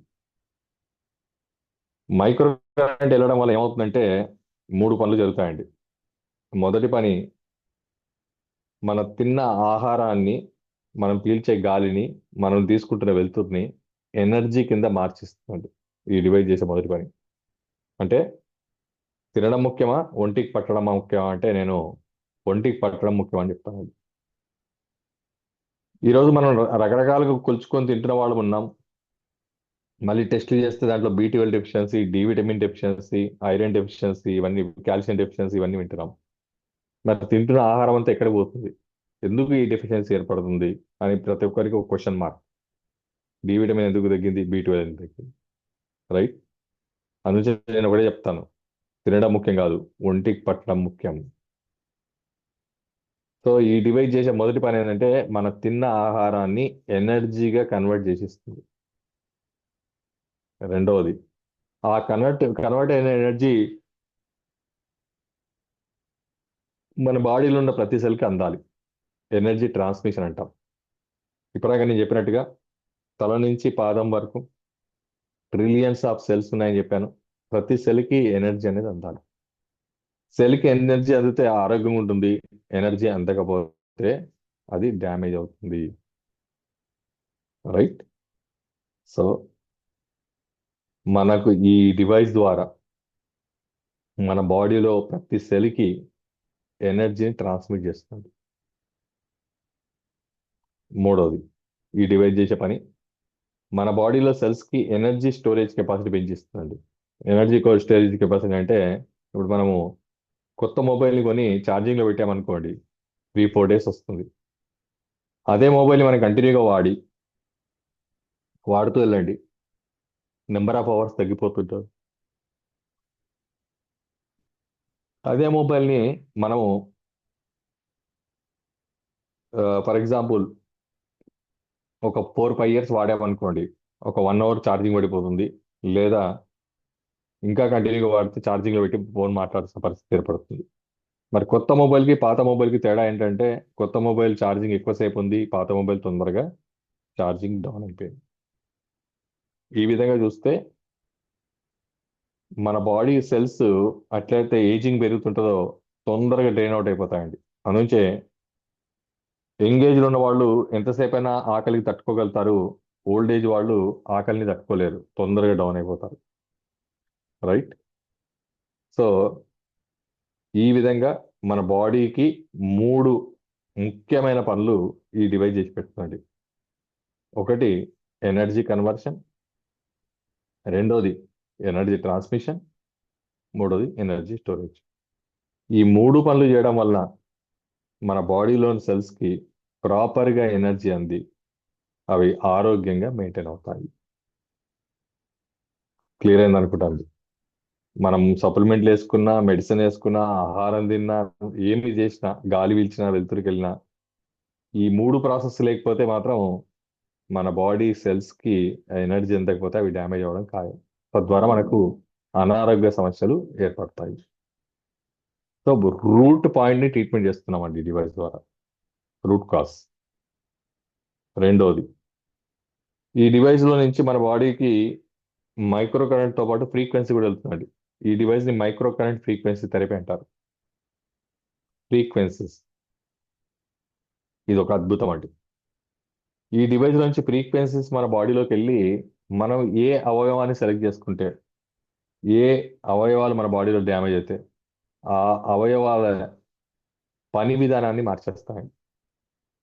మైక్రో కరెంట్ వెళ్ళడం వల్ల ఏమవుతుందంటే 3 పనులు జరుగుతాయండి. మొదటి పని, మన తిన్న ఆహారాన్ని, మనం పీల్చే గాలిని, మనం తీసుకుంటున్న వెలుతురిని ఎనర్జీ కింద మార్చిస్తుంది ఈ డివైస్ చేసే మొదటి పని. అంటే తినడం ముఖ్యమా, ఒంటికి పట్టడం ముఖ్యమా అంటే నేను ఒంటికి పట్టడం ముఖ్యం అని చెప్తాను. ఈరోజు మనం రకరకాలుగా కొలుచుకొని తింటున్న వాళ్ళు ఉన్నాం. మళ్ళీ టెస్ట్లు చేస్తే దాంట్లో B12 deficiency, D vitamin deficiency, iron deficiency, ఇవన్నీ కాల్షియం డెఫిషియన్సీ ఇవన్నీ వింటున్నాం. మరి తింటున్న ఆహారం అంతా ఎక్కడ పోతుంది? ఎందుకు ఈ డెఫిషియన్సీ ఏర్పడుతుంది అని ప్రతి ఒక్కరికి ఒక క్వశ్చన్ మార్క్. డి విటమిన్ ఎందుకు తగ్గింది, బి12 ఎందుకు తగ్గింది, రైట్? అందుచేత నేను ఒకటే చెప్తాను, తినడం ముఖ్యం కాదు, ఒంటికి పట్టడం ముఖ్యం. సో ఈ డివైడ్ చేసే మొదటి పని ఏంటంటే మన తిన్న ఆహారాన్ని ఎనర్జీగా కన్వర్ట్ చేసిస్తుంది. రెండవది, ఆ కన్వర్ట్ అయిన ఎనర్జీ మన బాడీలో ఉన్న ప్రతి సెల్కి అందాలి. ఎనర్జీ ట్రాన్స్మిషన్ అంటాం. ఇప్పటిదాకా నేను చెప్పినట్టుగా తల నుంచి పాదం వరకు ట్రిలియన్స్ ఆఫ్ సెల్స్ ఉన్నాయని చెప్పాను. ప్రతి సెల్కి ఎనర్జీ అనేది అందాలి. సెల్కి ఎనర్జీ అందితే ఆరోగ్యంగా ఉంటుంది, ఎనర్జీ అందకపోతే అది డ్యామేజ్ అవుతుంది, రైట్? సో మనకు ఈ డివైస్ ద్వారా మన బాడీలో ప్రతి సెల్కి ఎనర్జీని ట్రాన్స్మిట్ చేస్తుంది. మూడవది, ఈ డివైస్ చేసే పని మన బాడీలో సెల్స్కి ఎనర్జీ స్టోరేజ్ కెపాసిటీ పెంచిస్తుంది. ఎనర్జీ స్టోరేజ్ కెపాసిటీ అంటే ఇప్పుడు మనము కొత్త మొబైల్ని కొని ఛార్జింగ్లో పెట్టామనుకోండి, 3-4 డేస్ వస్తుంది. అదే మొబైల్ని మనం కంటిన్యూగా వాడుతూ వెళ్ళండి, నెంబర్ ఆఫ్ అవర్స్ తగ్గిపోతుంటుంది. అదే మొబైల్ని మనము ఫర్ ఎగ్జాంపుల్ ఒక 4-5 ఇయర్స్ వాడామనుకోండి, ఒక 1 అవర్ ఛార్జింగ్ పడిపోతుంది, లేదా ఇంకా కంటిన్యూగా వాడితే ఛార్జింగ్లో పెట్టి ఫోన్ మాట్లాడాల్సిన పరిస్థితి ఏర్పడుతుంది. మరి కొత్త మొబైల్కి పాత మొబైల్కి తేడా ఏంటంటే కొత్త మొబైల్ ఛార్జింగ్ ఎక్కువసేపు ఉంది, పాత మొబైల్ తొందరగా ఛార్జింగ్ డౌన్ అయిపోయింది. ఈ విధంగా చూస్తే మన బాడీ సెల్స్ అట్లయితే ఏజింగ్ పెరుగుతుంటుందో తొందరగా డ్రైన్ అవుట్ అయిపోతాయండి. అందుంచే యంగ్ ఏజ్లో ఉన్న వాళ్ళు ఎంతసేపు అయినా ఆకలికి తట్టుకోగలుగుతారు, ఓల్డ్ ఏజ్ వాళ్ళు ఆకలిని తట్టుకోలేరు, తొందరగా డౌన్ అయిపోతారు, రైట్? సో ఈ విధంగా మన బాడీకి 3 ముఖ్యమైన పనులు ఈ డివైస్ చేసి పెడుతుంది. ఒకటి ఎనర్జీ కన్వర్షన్, రెండోది ఎనర్జీ ట్రాన్స్మిషన్, మూడోది ఎనర్జీ స్టోరేజ్. ఈ 3 పనులు చేయడం వల్ల మన బాడీలోని సెల్స్కి ప్రాపర్గా ఎనర్జీ అంది అవి ఆరోగ్యంగా మెయింటైన్ అవుతాయి. క్లియర్ అయింది అనుకుంటాను. మనం సప్లిమెంట్లు వేసుకున్నా, మెడిసిన్ వేసుకున్నా, ఆహారం తిన్నా, ఏమి చేసినా, గాలి పీల్చినా, వెలుతురికి వెళ్ళినా, ఈ 3 ప్రాసెస్ లేకపోతే మాత్రం మన బాడీ సెల్స్కి ఎనర్జీ అందకపోతే అవి డ్యామేజ్ అవ్వడం ఖాయం. తద్వారా మనకు అనారోగ్య సమస్యలు ఏర్పడతాయి. సో రూట్ పాయింట్ని ట్రీట్మెంట్ చేస్తున్నామండి డివైస్ ద్వారా, రూట్ కాజ్. రెండోది, ఈ డివైస్లో నుంచి మన బాడీకి మైక్రో కరెంట్తో పాటు ఫ్రీక్వెన్సీ కూడా వెళ్తుందండి. ఈ డివైస్ని మైక్రో కరెంట్ ఫ్రీక్వెన్సీ థెరపీ అంటారు. ఫ్రీక్వెన్సీస్ ఇది ఒక అద్భుతం అండి. ఈ డివైస్ నుంచి ఫ్రీక్వెన్సీస్ మన బాడీలోకి వెళ్ళి మనం ఏ అవయవాన్ని సెలెక్ట్ చేసుకుంటే, ఏ అవయవాలు మన బాడీలో డ్యామేజ్ అయితే ఆ అవయవాల పని విధానాన్ని మార్చేస్తాయండి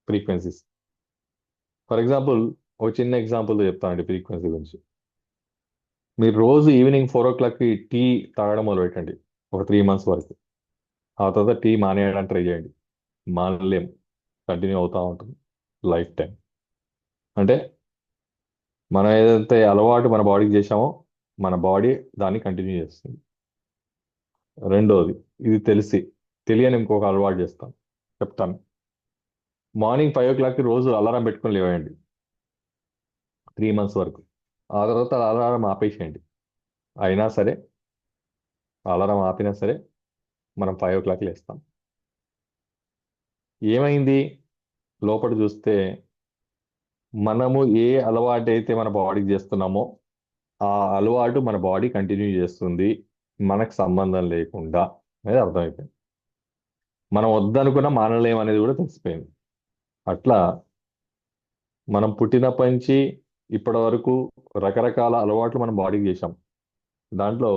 ఫ్రీక్వెన్సీస్. ఫర్ ఎగ్జాంపుల్ ఒక చిన్న ఎగ్జాంపుల్ చెప్తానండి ఫ్రీక్వెన్సీ గురించి. మీరు రోజు ఈవినింగ్ 4 o'clockకి టీ తాగడం మొదలు పెట్టండి ఒక 3 months వరకు. ఆ తర్వాత టీ మానేయడానికి ట్రై చేయండి, మానలేం, కంటిన్యూ అవుతూ ఉంటుంది లైఫ్ టైం. అంటే మనం ఏదైతే అలవాటు మన బాడీకి చేసామో మన బాడీ దాన్ని కంటిన్యూ చేస్తుంది. రెండోది, ఇది తెలియని ఇంకొక అలవాటు చెప్తాను. మార్నింగ్ 5 o'clockకి రోజు అలారం పెట్టుకొని లేవండి 3 months వరకు. ఆ తర్వాత అలారం ఆపేసేయండి. అయినా సరే అలారం ఆపినా సరే మనం 5 o'clock లేస్తాం. ఏమైంది? లోపల చూస్తే మనము ఏ అలవాటు అయితే మన బాడీకి చేస్తున్నామో ఆ అలవాటు మన బాడీ కంటిన్యూ చేస్తుంది, మనకు సంబంధం లేకుండా అనేది అర్థమైపోయింది. మనం వద్దనుకున్న మానలేం అనేది కూడా తెలిసిపోయింది. అట్లా మనం పుట్టినప్పటి నుంచి ఇప్పటి వరకు రకరకాల అలవాట్లు మనం బాడీకి చేసాం. దాంట్లో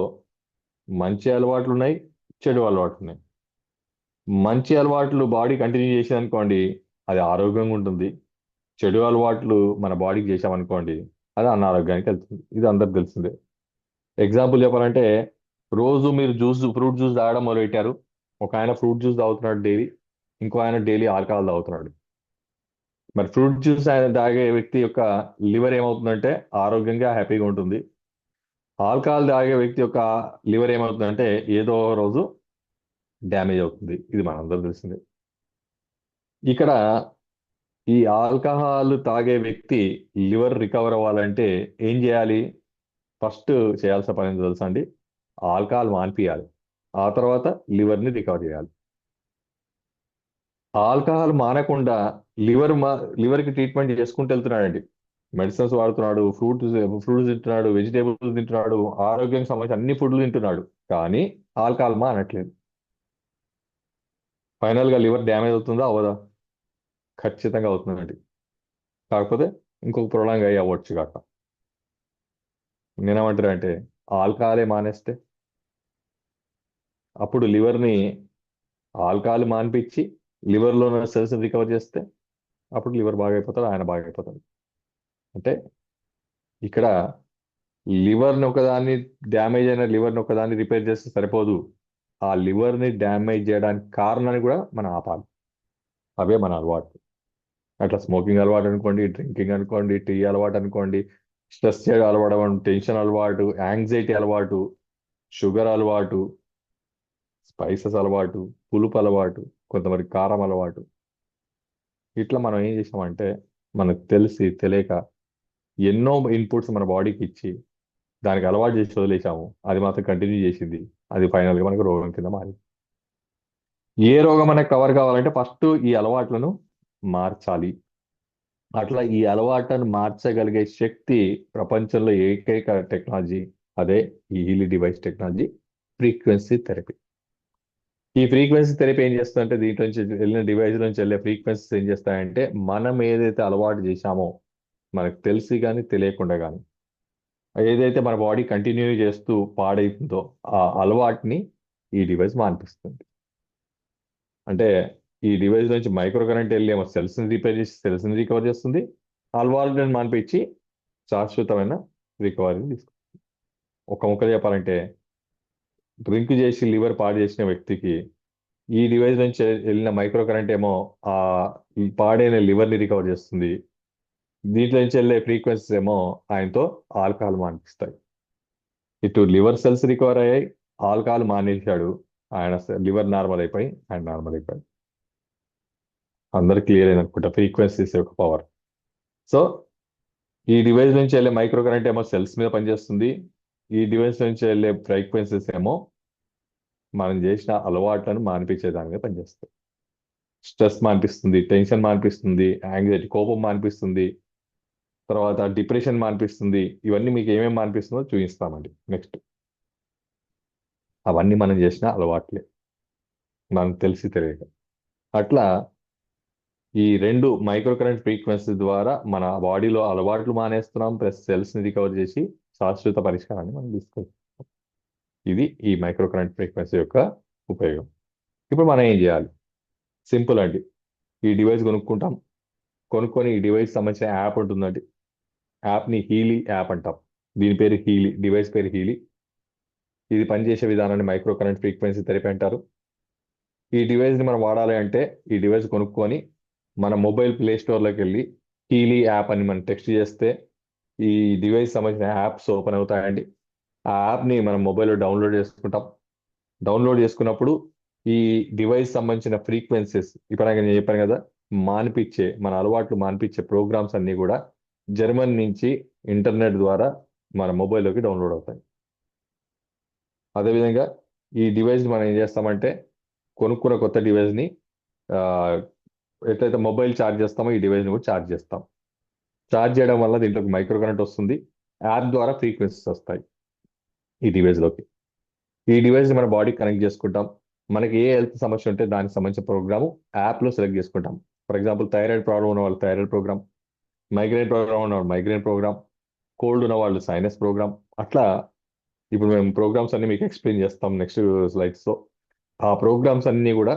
మంచి అలవాట్లు ఉన్నాయి, చెడు అలవాట్లు ఉన్నాయి. మంచి అలవాట్లు బాడీ కంటిన్యూ చేసేదనుకోండి అది ఆరోగ్యంగా ఉంటుంది. చెడు అలవాట్లు మన బాడీకి చేసామనుకోండి అది అనారోగ్యానికి వెళ్తుంది. ఇది అందరికి తెలిసిందే. ఎగ్జాంపుల్ చెప్పాలంటే రోజు మీరు ఫ్రూట్ జ్యూస్ తాగడం మొదలుపెట్టారు. ఒక ఆయన ఫ్రూట్ జ్యూస్ తాగుతున్నాడు డైలీ, ఇంకో ఆయన డైలీ ఆల్కహాల్ తాగుతున్నాడు. మరి ఫ్రూట్ జ్యూస్ ఆయన తాగే వ్యక్తి యొక్క లివర్ ఏమవుతుందంటే ఆరోగ్యంగా హ్యాపీగా ఉంటుంది. ఆల్కహాల్ తాగే వ్యక్తి యొక్క లివర్ ఏమవుతుందంటే ఏదో ఒక రోజు డ్యామేజ్ అవుతుంది. ఇది మనందరూ తెలిసిందే. ఇక్కడ ఈ ఆల్కహాల్ తాగే వ్యక్తి లివర్ రికవర్ అవ్వాలంటే ఏం చేయాలి? ఫస్ట్ చేయాల్సిన పని ఏంటో తెలుసా అండి? ఆల్కహాల్ మాన్పియాలి. ఆ తర్వాత లివర్ని రికవర్ చేయాలి. ఆల్కహాల్ మానకుండా లివర్కి ట్రీట్మెంట్ చేసుకుంటూ వెళ్తున్నాడండి. మెడిసిన్స్ వాడుతున్నాడు, ఫ్రూట్స్ తింటున్నాడు, వెజిటేబుల్స్ తింటున్నాడు, ఆరోగ్యానికి సంబంధించిన అన్ని ఫుడ్లు తింటున్నాడు. కానీ ఆల్కహాల్ మానట్లేదు. ఫైనల్గా లివర్ డ్యామేజ్ అవుతుందా అవదా? ఖచ్చితంగా అవుతుందండి. కాకపోతే ఇంకొక ప్రొలాంగ్ అయ్యి అవ్వచ్చు కాక. నేనేమంటారు అంటే ఆల్కహాలే మానేస్తే అప్పుడు లివర్ని ఆల్కహాల్ మాన్పించి లివర్లో ఉన్న సెల్స్ రికవర్ చేస్తే అప్పుడు లివర్ బాగైపోతాడు, ఆయన బాగైపోతాడు. అంటే ఇక్కడ లివర్ని ఒకదాన్ని డ్యామేజ్ అయిన లివర్ని ఒకదాన్ని రిపేర్ చేస్తే సరిపోదు. ఆ లివర్ని డ్యామేజ్ చేయడానికి కారణాన్ని కూడా మనం ఆపాలి. అవే మన అలవాటు. అట్లా స్మోకింగ్ అలవాటు అనుకోండి, డ్రింకింగ్ అనుకోండి, టీ అలవాటు అనుకోండి, స్ట్రెస్ చేయడం అలవాటు, టెన్షన్ అలవాటు, యాంగ్జైటీ అలవాటు, షుగర్ అలవాటు, స్పైసెస్ అలవాటు, పులుపు అలవాటు, కొంతమంది కారం అలవాటు. ఇట్లా మనం ఏం చేసామంటే మనకు తెలిసి తెలియక ఎన్నో ఇన్పుట్స్ మన బాడీకి ఇచ్చి దానికి అలవాటు చేసి వదిలేసాము. అది మాత్రం కంటిన్యూ చేసింది. అది ఫైనల్గా మనకు రోగం కింద మారింది. ఏ రోగం మనకు కవర్ కావాలంటే ఫస్ట్ ఈ అలవాట్లను మార్చాలి. అట్లా ఈ అలవాట్లను మార్చగలిగే శక్తి ప్రపంచంలో ఏకైక టెక్నాలజీ అదే ఈ Healy device technology, frequency therapy. ఈ ఫ్రీక్వెన్సీ థెరపీ ఏం చేస్తుందంటే దీంట్లో నుంచి వెళ్ళిన డివైస్ నుంచి వెళ్ళే ఫ్రీక్వెన్సీస్ ఏం చేస్తాయంటే మనం ఏదైతే అలవాటు చేశామో మనకు తెలిసి కానీ తెలియకుండా కానీ ఏదైతే మన బాడీ కంటిన్యూ చేస్తూ పాడైతుందో ఆ అలవాటుని ఈ డివైస్ మాన్పిస్తుంది. అంటే ఈ డివైస్ నుంచి మైక్రో కరెంట్ వెళ్ళి ఏమో సెల్స్ని రిపేర్ చేసి సెల్స్ని రికవర్ చేస్తుంది. అలవాటుని మాన్పించి శాశ్వతమైన రికవరీని తీసుకుంటుంది. ఒక ముక్క చెప్పాలంటే డ్రింక్ చేసి లివర్ పాడు చేసిన వ్యక్తికి ఈ డివైస్ నుంచి వెళ్ళిన మైక్రో కరెంట్ ఏమో ఆ ఈ పాడైన లివర్ని రికవర్ చేస్తుంది. దీంట్లో నుంచి వెళ్ళే ఫ్రీక్వెన్సీస్ ఏమో ఆయనతో ఆల్కహాల్ మానిపిస్తాయి. ఇటు లివర్ సెల్స్ రికవర్ అయ్యాయి, ఆల్కహాల్ మానేశాడు, ఆయన లివర్ నార్మల్ అయిపోయి ఆయన నార్మల్ అయిపోయాడు. అందరు క్లియర్ అయింది అనుకుంటా ఫ్రీక్వెన్సీస్ యొక్క పవర్. సో ఈ డివైస్ నుంచి వెళ్ళే మైక్రో కరెంట్ ఏమో సెల్స్ మీద పనిచేస్తుంది. ఈ డివైస్ నుంచి వెళ్ళే ఫ్రీక్వెన్సీస్ ఏమో మనం చేసిన అలవాట్లను మానిపించే దాని మీద పనిచేస్తుంది. స్ట్రెస్ మానిపిస్తుంది, టెన్షన్ మానిపిస్తుంది, యాంగ్జైటీ కోపం మానిపిస్తుంది, తర్వాత డిప్రెషన్ మానిపిస్తుంది. ఇవన్నీ మీకు ఏమేమి మానిపిస్తుందో చూపిస్తామండి నెక్స్ట్. అవన్నీ మనం చేసిన అలవాట్లే మనకు తెలిసి తెలియక. అట్లా ఈ రెండు మైక్రో కరెంట్ ఫ్రీక్వెన్సీ ద్వారా మన బాడీలో అలవాట్లు మానేస్తున్నాం, ప్లస్ సెల్స్ని రికవర్ చేసి శాశ్వత పరిష్కారాన్ని మనం తీసుకుంటాం. ఇది ఈ మైక్రో కరెంట్ ఫ్రీక్వెన్సీ యొక్క ఉపయోగం. ఇప్పుడు మనం ఏం చేయాలి? సింపుల్ అండి. ఈ డివైస్ కొనుక్కుంటాం, కొనుక్కొని ఈ డివైస్ సంబంధించిన యాప్ ఉంటుందండి. యాప్ని హీలీ యాప్ అంటాం. దీని పేరు హీలీ, డివైస్ పేరు హీలీ. ఇది పనిచేసే విధానాన్ని మైక్రో కరెంట్ ఫ్రీక్వెన్సీ థెరపీ అంటారు. ఈ డివైస్ని మనం వాడాలి అంటే ఈ డివైస్ కొనుక్కొని మన మొబైల్ ప్లే స్టోర్లోకి వెళ్ళి హీలీ యాప్ అని మనం టెక్స్ట్ చేస్తే ఈ డివైస్ సంబంధించిన యాప్స్ ఓపెన్ అవుతాయండి. ఆ యాప్ని మనం మొబైల్లో డౌన్లోడ్ చేసుకుంటాం. డౌన్లోడ్ చేసుకున్నప్పుడు ఈ డివైస్ సంబంధించిన ఫ్రీక్వెన్సీస్ ఇప్పుడు నేను చెప్పాను కదా, మన అలవాట్లు మాన్పించే ప్రోగ్రామ్స్ అన్నీ కూడా జర్మన్ నుంచి ఇంటర్నెట్ ద్వారా మన మొబైల్లోకి డౌన్లోడ్ అవుతాయి. అదేవిధంగా ఈ డివైస్ మనం ఏం చేస్తామంటే కొనుక్కున్న కొత్త డివైస్ని ఎట్లయితే మొబైల్ ఛార్జ్ చేస్తామో ఈ డివైస్ని కూడా ఛార్జ్ చేస్తాం. ఛార్జ్ చేయడం వల్ల దీంట్లోకి మైక్రో కరెంట్ వస్తుంది. యాప్ ద్వారా ఫ్రీక్వెన్సీస్ వస్తాయి ఈ డివైస్లోకి. ఈ డివైస్ని మన బాడీకి కనెక్ట్ చేసుకుంటాం. మనకి ఏ హెల్త్ సమస్య ఉంటే దానికి సంబంధించిన ప్రోగ్రాము యాప్లో సెలెక్ట్ చేసుకుంటాం. ఫర్ ఎగ్జాంపుల్ థైరాయిడ్ ప్రాబ్లం ఉన్న వాళ్ళు థైరాయిడ్ ప్రోగ్రామ్, మైగ్రేన్ ప్రోగ్రామ్ ఉన్న వాళ్ళు మైగ్రేన్ ప్రోగ్రామ్, కోల్డ్ ఉన్న వాళ్ళు సైనస్ ప్రోగ్రామ్. అట్లా ఇప్పుడు మేము ప్రోగ్రామ్స్ అన్ని మీకు ఎక్స్ప్లెయిన్ చేస్తాం నెక్స్ట్ స్లైడ్స్లో. ఆ ప్రోగ్రామ్స్ అన్నీ కూడా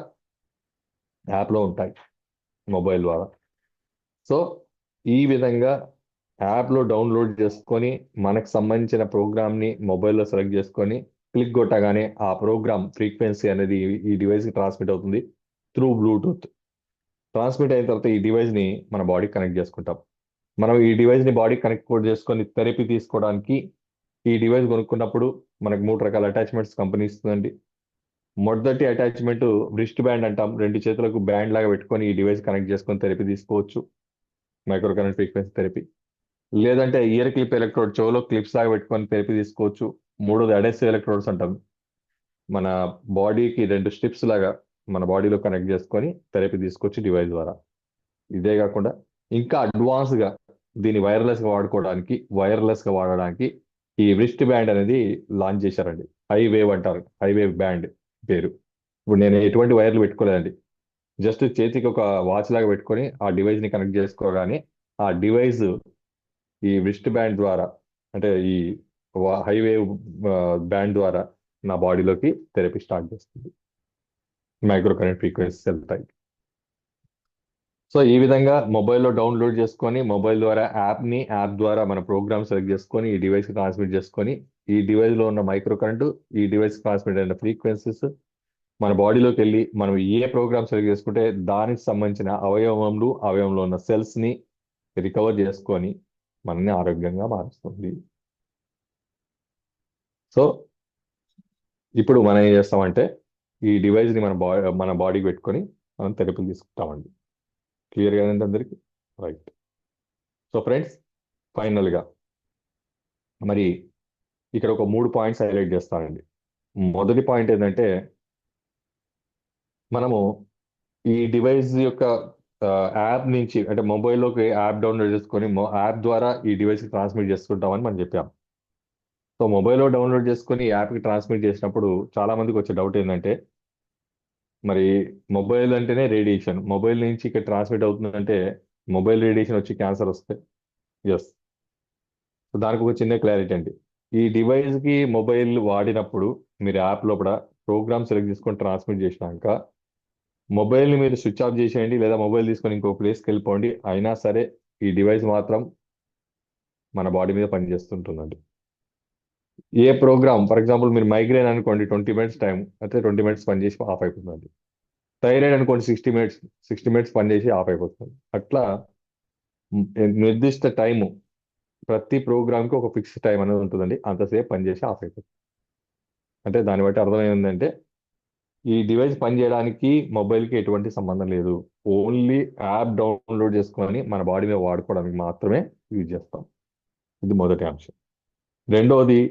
యాప్లో ఉంటాయి మొబైల్ ద్వారా. సో ఈ విధంగా యాప్లో డౌన్లోడ్ చేసుకొని మనకు సంబంధించిన ప్రోగ్రామ్ని మొబైల్లో సెలెక్ట్ చేసుకొని క్లిక్ కొట్టగానే ఆ ప్రోగ్రామ్ ఫ్రీక్వెన్సీ అనేది ఈ డివైస్కి ట్రాన్స్మిట్ అవుతుంది. Through Bluetooth. ట్రాన్స్మిట్ అయిన తర్వాత ఈ డివైస్ని మన బాడీకి కనెక్ట్ చేసుకుంటాం. మనం ఈ డివైస్ని బాడీకి కనెక్ట్ కూడా చేసుకొని థెరపీ తీసుకోవడానికి ఈ డివైస్ కొనుక్కున్నప్పుడు మనకు 3 రకాల అటాచ్మెంట్స్ కంపెనీ ఇస్తుందండి. మొదటి అటాచ్మెంట్ రిస్ట్ బ్యాండ్ అంటాం. 2 చేతులకు బ్యాండ్ లాగా పెట్టుకొని ఈ డివైస్ కనెక్ట్ చేసుకొని థెరపీ తీసుకోవచ్చు, మైక్రో కరెంట్ ఫ్రీక్వెన్సీ థెరపీ. లేదంటే ఇయర్ క్లిప్ ఎలక్ట్రోడ్, చెవులో క్లిప్స్ లాగా పెట్టుకొని థెరపీ తీసుకోవచ్చు. మూడోది అడెసివ్ ఎలక్ట్రోడ్స్ అంటాం. మన బాడీకి 2 స్ట్రిప్స్ లాగా మన బాడీలో కనెక్ట్ చేసుకొని థెరపీ తీసుకోవచ్చు డివైస్ ద్వారా. ఇదే కాకుండా ఇంకా అడ్వాన్స్ గా దీన్ని వైర్లెస్ గా వాడడానికి ఈ రిస్ట్ బ్యాండ్ అనేది లాంచ్ చేశారండి. హై వేవ్ అంటారు, హై వేవ్ బ్యాండ్ పేరు. ఇప్పుడు నేను ఎటువంటి వైర్లు పెట్టుకోలేదండి, జస్ట్ చేతికి ఒక వాచ్ లాగా పెట్టుకొని ఆ డివైస్ ని కనెక్ట్ చేసుకోగానే ఆ డివైస్ ఈ రిస్ట్ బ్యాండ్ ద్వారా, అంటే ఈ హై వేవ్ బ్యాండ్ ద్వారా నా బాడీలోకి థెరపీ స్టార్ట్ చేస్తుంది, మైక్రో కరెంట్ ఫ్రీక్వెన్సీస్ వెళ్తాయి. సో ఈ విధంగా మొబైల్లో డౌన్లోడ్ చేసుకొని మొబైల్ ద్వారా యాప్ ద్వారా మన ప్రోగ్రామ్ సెలెక్ట్ చేసుకొని ఈ డివైస్ ట్రాన్స్మిట్ చేసుకొని ఈ డివైస్ లో ఉన్న మైక్రో కరెంట్ ఈ డివైస్ ట్రాన్స్మిట్ అయిన ఫ్రీక్వెన్సీస్ మన బాడీలోకి వెళ్ళి మనం ఏ ప్రోగ్రామ్ సెలెక్ట్ చేసుకుంటే దానికి సంబంధించిన అవయవంలో ఉన్న సెల్స్ ని రికవర్ చేసుకొని మనల్ని ఆరోగ్యంగా మారుస్తుంది. సో ఇప్పుడు మనం ఏం చేస్తామంటే ఈ డివైస్ ని మన బాడీకి పెట్టుకొని మనం థెరపీలు తీసుకుంటామండి. క్లియర్ గా అందరికి? రైట్. సో ఫ్రెండ్స్, ఫైనల్ గా మరి ఇక్కడ ఒక 3 పాయింట్స్ హైలైట్ చేస్తానండి. మొదటి పాయింట్ ఏంటంటే, మనము ఈ డివైస్ యొక్క యాప్ నుంచి, అంటే మొబైల్లోకి యాప్ డౌన్లోడ్ చేసుకొని యాప్ ద్వారా ఈ డివైస్కి ట్రాన్స్మిట్ చేసుకుంటామని మనం చెప్పాం. సో మొబైల్లో డౌన్లోడ్ చేసుకొని యాప్కి ట్రాన్స్మిట్ చేసినప్పుడు చాలా మందికి వచ్చే డౌట్ ఏంటంటే, మరి మొబైల్ అంటేనే రేడియేషన్, మొబైల్ నుంచి ఇక్కడ ట్రాన్స్మిట్ అవుతుందంటే మొబైల్ రేడియేషన్ వచ్చి క్యాన్సర్ వస్తే? ఎస్. సో దానికి ఒక చిన్న క్లారిటీ అండి. ఈ డివైస్కి మొబైల్ వాడినప్పుడు మీరు యాప్ లోపల ప్రోగ్రామ్ సెలెక్ట్ చేసుకొని ట్రాన్స్మిట్ చేసినాక మొబైల్ని మీరు స్విచ్ ఆఫ్ చేసేయండి, లేదా మొబైల్ తీసుకొని ఇంకో ప్లేస్కి వెళ్ళిపోండి, అయినా సరే ఈ డివైస్ మాత్రం మన బాడీ మీద పనిచేస్తుంటుందండి. ఏ ప్రోగ్రామ్, ఫర్ ఎగ్జాంపుల్ మీరు మైగ్రేన్ అనుకోండి, 20 మినిట్స్ టైం అయితే 20 మినిట్స్ పనిచేసి ఆఫ్ అయిపోతుందండి. థైరాయిడ్ అనుకోండి, 60 మినిట్స్ పనిచేసి ఆఫ్ అయిపోతుంది. అట్లా నిర్దిష్ట టైము, ప్రతి ప్రోగ్రామ్కి ఒక ఫిక్స్డ్ టైం అనేది ఉంటుందండి, అంతసేపు పనిచేసి ఆఫ్ అయిపోతుంది. అంటే దాన్ని బట్టి అర్థం ఏంటంటే ఈ డివైస్ పనిచేయడానికి మొబైల్కి ఎటువంటి సంబంధం లేదు, ఓన్లీ యాప్ డౌన్లోడ్ చేసుకొని మన బాడీ మీద వాడుకోవడానికి మాత్రమే యూజ్ చేస్తాం. ఇది మొదటి అంశం. రెండవది,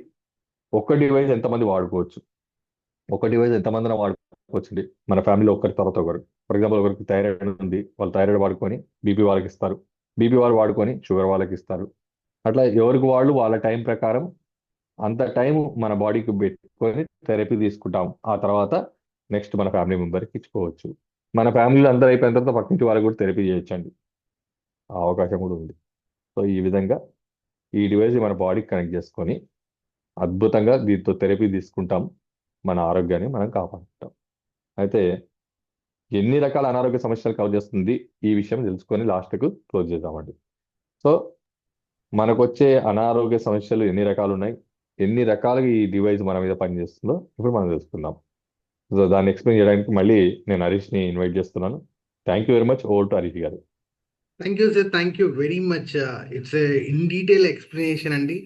ఒక్క డివైస్ ఎంతమంది వాడుకోవచ్చు, ఒక డివైస్ ఎంతమందిన వాడుకోవచ్చు. మన ఫ్యామిలీలో ఒకరి తర్వాత ఒకరు, ఫర్ ఎగ్జాంపుల్ ఒకరికి థైరాయిడ్ ఉంది, వాళ్ళు థైరాయిడ్ వాడుకొని బీపీ వాళ్ళకి ఇస్తారు, బీపీ వాళ్ళు వాడుకొని షుగర్ వాళ్ళకి ఇస్తారు. అట్లా ఎవరికి వాళ్ళు వాళ్ళ టైం ప్రకారం అంత టైం మన బాడీకి పెట్టుకొని థెరపీ తీసుకుంటాం. ఆ తర్వాత నెక్స్ట్ మన ఫ్యామిలీ మెంబర్కి ఇచ్చుకోవచ్చు. మన ఫ్యామిలీలో అందరూ అయిపోయిన తర్వాత పక్కింటి వాళ్ళకి కూడా థెరపీ చేయొచ్చండి, ఆ అవకాశం కూడా ఉంది. సో ఈ విధంగా ఈ డివైస్ మన బాడీకి కనెక్ట్ చేసుకొని అద్భుతంగా దీంతో థెరపీ తీసుకుంటాం, మన ఆరోగ్యాన్ని మనం కాపాడుకుంటాం. అయితే ఎన్ని రకాల అనారోగ్య సమస్యలు కవర్ చేస్తుంది ఈ విషయం తెలుసుకొని లాస్ట్కు క్లోజ్ చేద్దామండి. సో మనకు వచ్చే అనారోగ్య సమస్యలు ఎన్ని రకాలు ఉన్నాయి, ఎన్ని రకాలుగా ఈ డివైస్ మన మీద పనిచేస్తుందో ఇప్పుడు మనం తెలుసుకుందాం. సో దాన్ని ఎక్స్ప్లెయిన్ చేయడానికి మళ్ళీ నేను హరీష్ని ఇన్వైట్ చేస్తున్నాను. Thank you very much. Over to Harish garu.
Thank you sir, thank you very much. It's in detail explanation అండి.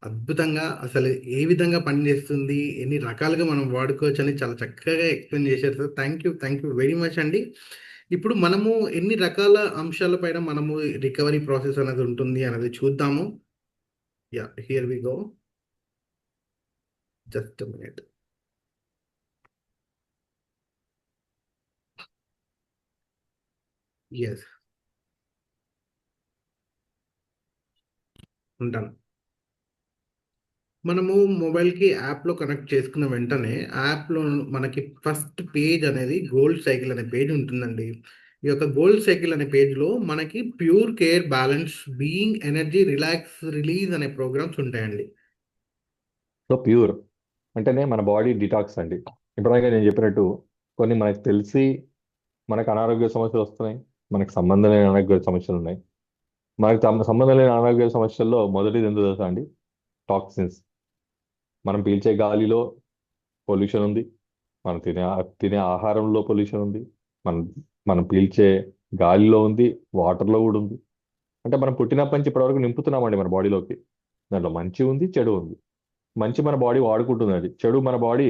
అద్భుతంగా అసలు ఏ విధంగా పనిచేస్తుంది, ఎన్ని రకాలుగా మనం వాడుకోవచ్చు అని చాలా చక్కగా ఎక్స్ప్లెయిన్ చేశారు sir. Thank you very much అండి. ఇప్పుడు మనము ఎన్ని రకాల అంశాలపైన మనము రికవరీ ప్రాసెస్ అనేది ఉంటుంది అనేది చూద్దాము. Yeah, here we go. Just minute. Yes, ఉంటాను. మనము మొబైల్కి యాప్లో కనెక్ట్ చేసుకున్న వెంటనే యాప్లో మనకి ఫస్ట్ పేజ్ అనేది గోల్డ్ సైకిల్ అనే పేజ్ ఉంటుందండి. ఈ యొక్క గోల్డ్ సైకిల్ అనే పేజ్లో మనకి pure care, balance, being, energy, relax, release అనే ప్రోగ్రామ్స్ ఉంటాయండి.
సో ప్యూర్ అంటేనే మన బాడీ డిటాక్స్ అండి. ఇప్పటిదాకా నేను చెప్పినట్టు కొన్ని మనకు తెలిసి మనకు అనారోగ్య సమస్యలు వస్తున్నాయి, మనకు సంబంధం లేని అనారోగ్య సమస్యలు ఉన్నాయి. మనకు సంబంధం లేని అనారోగ్య సమస్యల్లో మొదటిది ఎందుకు తెలుసా అండి? టాక్సిన్స్. మనం పీల్చే గాలిలో పొల్యూషన్ ఉంది, మనం తినే ఆహారంలో పొల్యూషన్ ఉంది, మనం మనం పీల్చే గాలిలో ఉంది, వాటర్లో కూడా ఉంది. అంటే మనం పుట్టినప్పటి నుంచి ఇప్పటివరకు నింపుతున్నామండి మన బాడీలోకి. దాంట్లో మంచి ఉంది, చెడు ఉంది. మంచి మన బాడీ వాడుకుంటుంది, అది చెడు మన బాడీ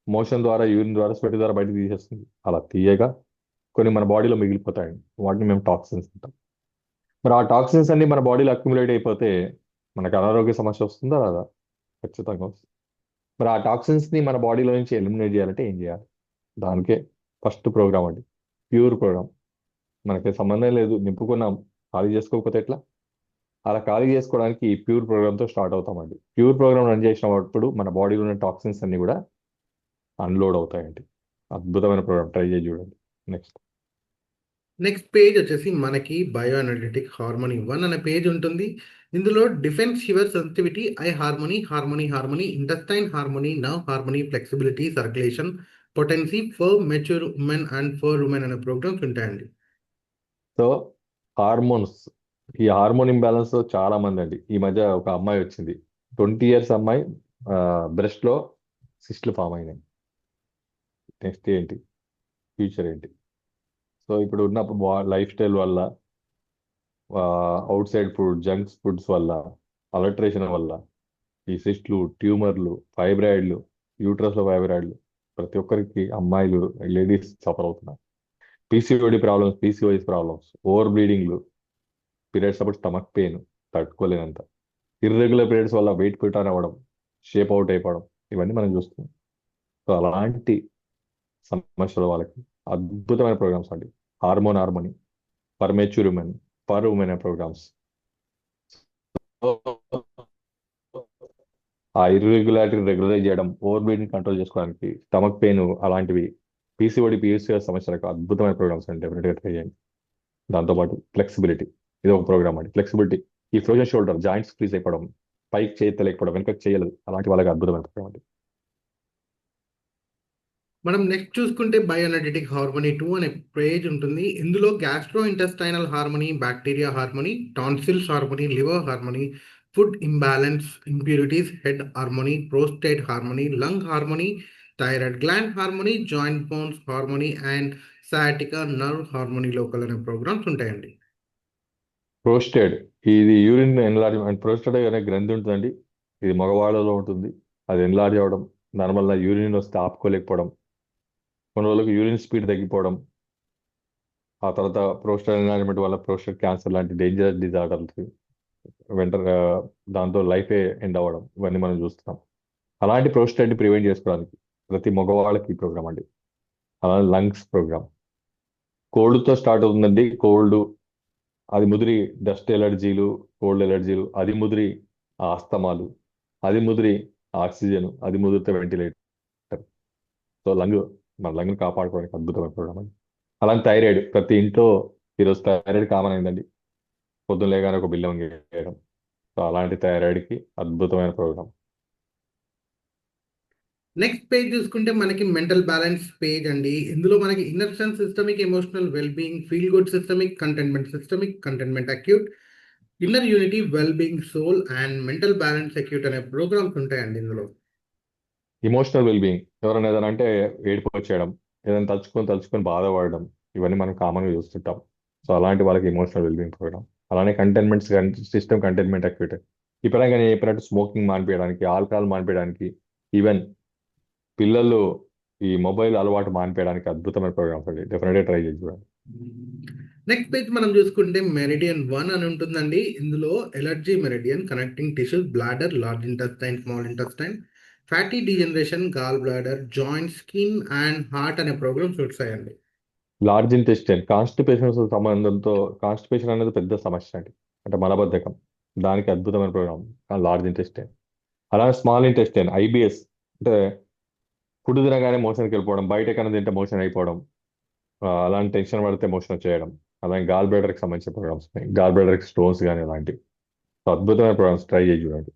మోషన్ ద్వారా, యూరిన్ ద్వారా, స్వెట్ ద్వారా బయటకు తీసేస్తుంది. అలా తీయగా కొన్ని మన బాడీలో మిగిలిపోతాయండి. వాటిని మేము టాక్సిన్స్ అంటాం. మరి ఆ టాక్సిన్స్ అన్ని మన బాడీలో అక్యుములేట్ అయిపోతే మనకు అనారోగ్య సమస్య వస్తుందా రాదా? ఖచ్చితంగా వస్తుంది. మరి ఆ టాక్సిన్స్ ని మన బాడీలో నుంచి ఎలిమినేట్ చేయాలంటే ఏం చేయాలి? దానికే ఫస్ట్ ప్రోగ్రామ్ అండి, ప్యూర్ ప్రోగ్రామ్. మనకి సంబంధం లేదు, నింపుకున్నాం, ఖాళీ చేసుకోకపోతే ఎట్లా? అలా ఖాళీ చేసుకోవడానికి ఈ ప్యూర్ ప్రోగ్రామ్తో స్టార్ట్ అవుతామండి. ప్యూర్ ప్రోగ్రామ్ రన్ చేసినప్పుడు మన బాడీలో ఉన్న టాక్సిన్స్ అన్ని కూడా అన్లోడ్ అవుతాయండి. అద్భుతమైన ప్రోగ్రామ్, ట్రై చేసి చూడండి. నెక్స్ట్.
నెక్స్ట్ పేజ్ వచ్చేసి మనకి బయో అనలిటిక్ హార్మోనీ 1 అనే పేజ్ ఉంటుంది. ఇందులో defence shiver sensitivity, I harmony, harmony, intestine harmony, nerve harmony, flexibility, circulation, potency for mature women and for women అనే ప్రోగ్రామ్స్ ఉంటాయండి.
సో హార్మోన్స్, ఈ హార్మోన్ ఇంబ్యాలెన్స్ చాలా మంది అండి. ఈ మధ్య ఒక అమ్మాయి వచ్చింది, 20 years అమ్మాయి, బ్రెస్ట్ లో సిస్ట్లు ఫామ్ అయినాయి. నెక్స్ట్ ఏంటి, ఫ్యూచర్ ఏంటి? సో ఇప్పుడు ఉన్న లైఫ్ స్టైల్ వల్ల, అవుట్ సైడ్ ఫుడ్, జంక్స్ ఫుడ్స్ వల్ల, అలట్రేషన్ వల్ల ఈ సిస్ట్లు, ట్యూమర్లు, ఫైబ్రాయిడ్లు, యూట్రస్లో ఫైబ్రాయిడ్లు, ప్రతి ఒక్కరికి, అమ్మాయిలు, లేడీస్ సఫర్ అవుతున్నారు. PCOD problems, PCOS problems, over బ్లీడింగ్లు, పీరియడ్స్ అప్పుడు స్టమక్ పెయిన్ తట్టుకోలేనంత, ఇర్రెగ్యులర్ పీరియడ్స్ వల్ల వెయిట్ పుట్ ఆన్ అవ్వడం, షేప్ అవుట్ అయిపోవడం, ఇవన్నీ మనం చూస్తున్నాం. సో అలాంటి సమస్యల వాళ్ళకి అద్భుతమైన ప్రోగ్రామ్స్ అండి. Harmony, for mature women, for women programs. ఆ ఇర్రెగ్యులారిటీ రెగ్యులరైజ్ చేయడం, ఓవర్ బ్లీడింగ్ కంట్రోల్ చేసుకోవడానికి, స్టమక్ పెయిన్ అలాంటివి, పీసీఓడి, పీసీఓఎస్ సమస్యలకు అద్భుతమైన ప్రోగ్రామ్స్ అండి. డెఫినెట్గా ట్రై చేయండి. దాంతోపాటు ఫ్లెక్సిబిలిటీ, ఇది ఒక ప్రోగ్రామ్ అండి. ఫ్లెక్సిబిలిటీ, ఈ ఫ్రోజన్ షోల్డర్ జాయింట్స్ ఫ్రీజ్ అయిపోవడం, పైకి చేయలేకపోవడం, వెనకకి చేయలేదు, అలాంటి వాళ్ళకి అద్భుతమైన ప్రోగ్రామ్ అండి.
మనం నెక్స్ట్ చూసుకుంటే బయోఎనర్జెటిక్ హార్మోనీ 2 అనే పేజ్ ఉంటుంది. ఇందులో gastro intestinal harmony, bacteria harmony, tonsils harmony, liver harmony, food imbalance, impurities, head harmony, prostate harmony, lung harmony, thyroid gland harmony, joint bones harmony and sciatica nerve harmony local అనే programs ఉంటాయండి.
Prostate, ఇది urine enlargement. Prostate అనే గ్రంథి ఉంటుందండి, ఇది మగవాళ్ళలో ఉంటుంది. అది enlarge అవ్వడం, దానివల్ల యూరిన్ వస్తే ఆపుకోలేకపోవడం, కొన్ని రోజులకు యూరిన్ స్పీడ్ తగ్గిపోవడం, ఆ తర్వాత ప్రోస్టేట్ ఎన్లార్జ్మెంట్ వల్ల ప్రోస్టేట్ క్యాన్సర్ లాంటి డేంజరస్ డిజార్డర్స్, వెంటనే దాంతో లైఫే ఎండ్ అవ్వడం, ఇవన్నీ మనం చూస్తున్నాం. అలాంటి ప్రోస్టేట్ని ప్రివెంట్ చేసుకోవడానికి ప్రతి మగవాళ్ళకి ఈ ప్రోగ్రామ్ అండి. అలానే లంగ్స్ ప్రోగ్రామ్, కోల్డ్తో స్టార్ట్ అవుతుందండి. కోల్డ్, అది ముదిరి డస్ట్ ఎలర్జీలు, కోల్డ్ ఎలర్జీలు, అది ముదిరి ఆస్తమాలు, అది ముదిరి ఆక్సిజన్, అది ముదిరితే వెంటిలేటర్. సో మన లంగ్ కాపాడుకోవడానికి అద్భుతమైన ప్రోగ్రామ్ అండి. అలానే థైరాయిడ్, ప్రతి ఇంట్లో ఈరోజు థైరాయిడ్ కామన్ అయిందండి. పొద్దున్న లేగానే ఒక బిల్లం వేయడం. సో అలాంటి థైరాయిడ్కి అద్భుతమైన ప్రోగ్రామ్.
నెక్స్ట్ పేజ్ చూసుకుంటే మనకి మెంటల్ బ్యాలెన్స్ పేజ్ అండి. ఇందులో మనకి inner sense systemic, emotional wellbeing, feel good systemic containment acute, inner unity, wellbeing, soul and mental balance acute అనే ప్రోగ్రామ్స్ ఉంటాయండి ఇందులో.
ఇమోషనల్ వెల్బీయింగ్, ఎవరైనా ఏదైనా అంటే ఏడుపు వచ్చేయడం, ఏదైనా తలుచుకొని తలుచుకొని బాధపడడం, ఇవన్నీ మనం కామన్గా చూస్తుంటాం. సో అలాంటి వాళ్ళకి ఇమోషనల్ వెల్బీయింగ్ ప్రోగ్రామ్. అలానే కంటైన్మెంట్ సిస్టమ్ కంటైన్మెంట్ యాక్టివిటీ, ఈ పరంగా నేను చెప్పినట్టు స్మోకింగ్ మానిపించడానికి, ఆల్కహాల్ మానిపించడానికి, ఈవెన్ పిల్లలు ఈ మొబైల్ అలవాటు మానిపించడానికి అద్భుతమైన ప్రోగ్రామ్స్ అండి. డెఫినెట్గా ట్రై చేసి చూడండి.
నెక్స్ట్ పేజ్ మనం చూసుకుంటే మెరిడియన్ 1 అని ఉంటుందండి. ఇందులో allergy meridian, connecting tissues, bladder, large intestine, small intestine, fatty degeneration, gall bladder, joint, skin and heart అనే ప్రోగ్రామ్స్ వస్తాయండి.
లార్జ్ ఇంటెస్టైన్, కాన్స్టిపేషన్ సంబంధంతో, కాన్స్టిపేషన్ అనేది పెద్ద సమస్య అండి, అంటే మలబద్ధకం, దానికి అద్భుతమైన ప్రోగ్రామ్ లార్జ్ ఇంటెస్టైన్. అలానే స్మాల్ ఇంటెస్టైన్, ఐబిఎస్, అంటే ఫుడ్ తినగానే మోషన్కి వెళ్ళిపోవడం, బయట ఎక్కడైనా తింటే మోషన్ అయిపోవడం, అలాంటి టెన్షన్ పడితే మోషన్ వచ్చేయడం. అలాగే గాల్ బ్లాడర్కి సంబంధించిన ప్రోగ్రామ్స్ ఉన్నాయి, గాల్ బ్లాడర్కి స్టోన్స్ కానీ అలాంటివి. సో అద్భుతమైన ప్రోగ్రామ్స్, ట్రై చేసి చూడండి.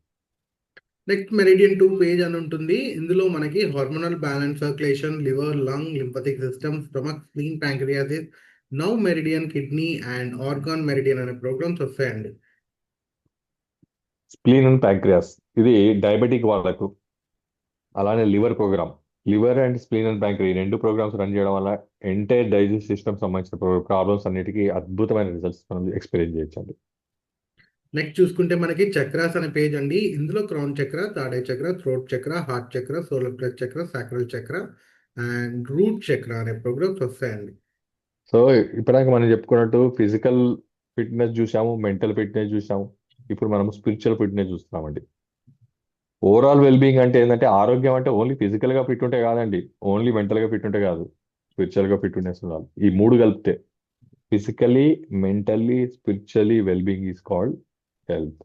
నెక్స్ట్ మెరిడియన్ 2 పేజ్ అని ఉంటుంది. ఇందులో మనకి hormonal balance, circulation, liver, lung, lymphatic system, stomach, spleen, pancreas, now meridian, kidney and organ meridian అనే ప్రోగ్రామ్స్ వస్తాయండి.
స్ప్లీన్ అండ్ ప్యాంక్రియాస్, ఇది డయాబెటిక్ వాళ్ళకు. అలానే liver program, liver and spleen and pancreas ఈ రెండు ప్రోగ్రామ్స్ రన్ చేయడం వల్ల ఎంటైర్ డైజెస్ట్ సిస్టమ్ సంబంధించిన ప్రాబ్లమ్స్ అన్నిటికీ అద్భుతమైన రిజల్ట్స్ మనం ఎక్స్పీరియన్స్ చేయొచ్చండి.
నెక్స్ట్ చూసుకుంటే మనకి చక్రాస్ అనే పేజ్ అండి. ఇందులో క్రౌన్ చక్ర, థర్డ్ ఐ చక్ర, థ్రోట్ చక్ర, హార్ట్ చక్ర, సోలార్ ప్లెక్స్ చక్ర, సాక్రల్ చక్ర అండ్ రూట్ చక్ర అనే ప్రోగ్రామ్స్ వస్తాయండి.
సో ఇప్పటిదాకా మనం చెప్పుకున్నట్టు ఫిజికల్ ఫిట్నెస్ చూసాము, మెంటల్ ఫిట్నెస్ చూసాము, ఇప్పుడు మనం స్పిరిచువల్ ఫిట్నెస్ చూస్తున్నామండి. ఓవరాల్ వెల్బీయింగ్ అంటే ఏంటంటే ఆరోగ్యం అంటే ఓన్లీ ఫిజికల్ గా ఫిట్ ఉంటే కాదండి, ఓన్లీ మెంటల్ గా ఫిట్ ఉంటే కాదు, స్పిరిచువల్ గా ఫిట్నెస్ ఉండాలి. ఈ మూడు కలిపితే physically, mentally, spiritually wellbeing is called health.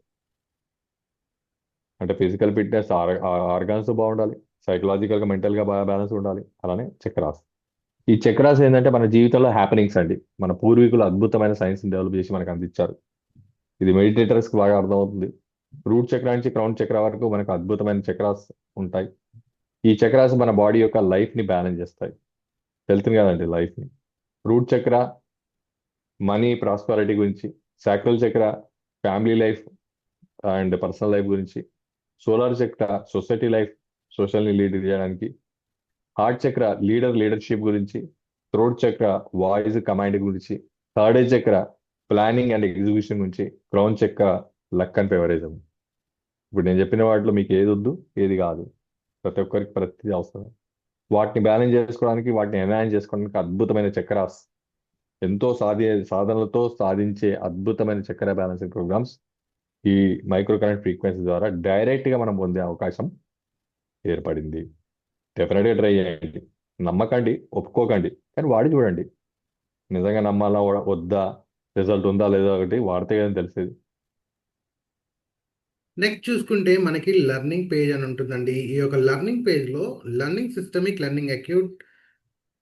అంటే ఫిజికల్ ఫిట్నెస్ ఆర్గాన్స్ బాగుండాలి, సైకలాజికల్ గా మెంటల్ గా బాగా బ్యాలెన్స్ ఉండాలి. అలానే చక్రాస్, ఈ చక్రాస్ ఏంటంటే మన జీవితంలో హ్యాపెనింగ్స్ అండి. మన పూర్వీకులు అద్భుతమైన సైన్స్ డెవలప్ చేసి మనకు అందించారు. ఇది మెడిటేటర్స్ కి బాగా అర్థమవుతుంది. రూట్ చక్ర నుంచి క్రౌన్ చక్ర వరకు మనకు అద్భుతమైన చక్రాస్ ఉంటాయి. ఈ చక్రాస్ మన బాడీ యొక్క లైఫ్ ని బ్యాలెన్స్ చేస్తాయి, హెల్త్ ని కాదండి, లైఫ్ ని. రూట్ చక్ర మనీ ప్రాస్పరిటీ గురించి, సాక్రల్ చక్ర family life and personal life గురించి, సోలార్ చక్ర సొసైటీ లైఫ్, సోషల్ని లీడ్ చేయడానికి, హార్ట్ చక్ర లీడర్షిప్ గురించి, థ్రోట్ చక్ర వాయిస్ కమాండ్ గురించి, థర్డ్ ఐ చక్ర ప్లానింగ్ అండ్ ఎగ్జిక్యూషన్ గురించి, క్రౌన్ చక్ర లక్ అండ్ ఫేవరిజం. ఇప్పుడు నేను చెప్పిన వాటిలో మీకు ఏది వద్దు, ఏది కాదు, ప్రతి ఒక్కరికి ప్రతిదీ అవసరం. వాటిని బ్యాలెన్స్ చేసుకోవడానికి, వాటిని ఎన్హాన్స్ చేసుకోవడానికి అద్భుతమైన చక్రాస్, ఎంతో సాధనలతో సాధించే అద్భుతమైన చక్ర బ్యాలెన్సింగ్ ప్రోగ్రామ్స్ ఈ మైక్రో కరెంట్ ఫ్రీక్వెన్సీ ద్వారా డైరెక్ట్ గా మనం పొందే అవకాశం ఏర్పడింది. డెఫినెట్గా ట్రై చేయండి. నమ్మకండి, ఒప్పుకోకండి, కానీ వాడి చూడండి. నిజంగా నమ్మాలా వద్దా, రిజల్ట్ ఉందా లేదా ఒకటి వాడితే కానీ తెలిసేది.
నెక్స్ట్ చూసుకుంటే మనకి లెర్నింగ్ పేజ్ అని ఉంటుందండి. ఈ యొక్క లెర్నింగ్ పేజ్లో learning systemic, learning acute,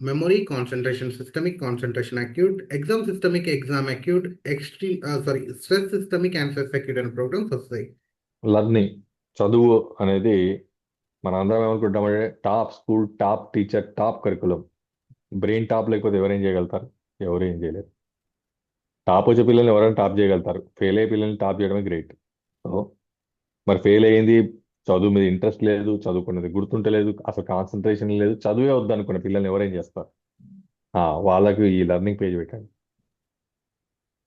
memory concentration, systemic concentration acute, exam systemic, exam acute, stress systemic and stress acute అనే ప్రోగ్రామ్స్ వస్తాయి.
లర్నింగ్, చదువు అనేది మన అందరం ఏమనుకుంటామంటే top school, top teacher, top curriculum. Brain top లేకపోతే ఎవరేం చేయగలుగుతారు? ఎవరేం చేయలేరు. టాప్ వచ్చే పిల్లల్ని ఎవరైనా టాప్ చేయగలుగుతారు, ఫెయిల్ అయ్యే పిల్లల్ని టాప్ చేయడమే గ్రేట్. సో మరి ఫెయిల్ అయ్యింది, చదువు మీద ఇంట్రెస్ట్ లేదు, చదువుకున్నది గుర్తుంటలేదు, అసలు కాన్సన్ట్రేషన్ లేదు, చదువే వద్దనుకున్న పిల్లల్ని ఎవరేం చేస్తారు? వాళ్ళకి ఈ లెర్నింగ్ పేజ్ పెట్టండి.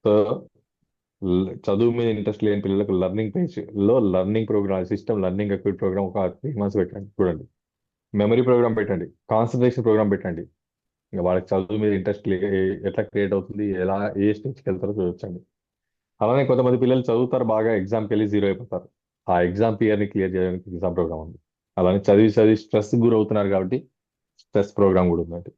సో చదువు మీద ఇంట్రెస్ట్ లేని పిల్లలకు లెర్నింగ్ పేజ్ లో learning program, system learning acute program ఒక 3 months పెట్టండి, చూడండి. మెమరీ ప్రోగ్రామ్ పెట్టండి, కాన్సన్ట్రేషన్ ప్రోగ్రామ్ పెట్టండి. ఇంకా వాళ్ళకి చదువు మీద ఇంట్రెస్ట్ ఎట్లా క్రియేట్ అవుతుంది, ఎలా ఏ స్టేజ్కి వెళ్తారో చూడొచ్చండి. అలానే కొంతమంది పిల్లలు చదువుతారు బాగా, ఎగ్జామ్కి వెళ్ళి జీరో అయిపోతారు. ఆ ఎగ్జామ్ ని క్లియర్ చేయడానికి ఎగ్జామ్ ప్రోగ్రామ్ ఉంది. అలానే చదివి చదివి స్ట్రెస్ గురవుతున్నారు కాబట్టి స్ట్రెస్ ప్రోగ్రామ్ కూడా ఉందండి.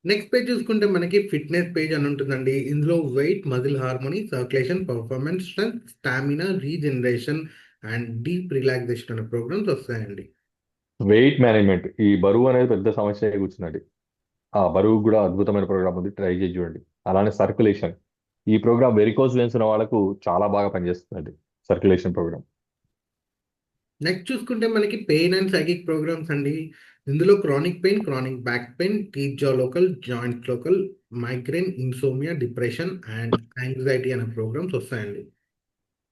నెక్స్ట్ పేజ్ చూసుకుంటే మనకి ఫిట్నెస్ పేజ్ అని ఉంటుందండి. ఇందులో weight, muscle harmony, circulation, performance, strength, stamina, regeneration and deep relaxation అనే ప్రోగ్రామ్స్ వస్తాయండి.
వెయిట్ మేనేజ్మెంట్, ఈ బరువు అనేది పెద్ద సమస్య కూర్చున్నది. ఆ బరువు కూడా అద్భుతమైన ప్రోగ్రామ్ ఉంది, ట్రై చేసి చూడండి. అలానే సర్క్యులేషన్, ఈ ప్రోగ్రామ్ వెరికోజ్ వెయిన్స్ ఉన్న వాళ్ళకు చాలా బాగా పనిచేస్తుందండి, సర్క్యులేషన్ ప్రోగ్రామ్.
నెక్స్ట్ చూసుకుంటే మనకి పెయిన్ అండ్ సైకిక్ ప్రోగ్రామ్స్ అండి. ఇందులో chronic pain, chronic back pain, teeth jaw local, joint local, migraine, insomnia, depression and anxiety అనే ప్రోగ్రామ్స్ వస్తాయండి.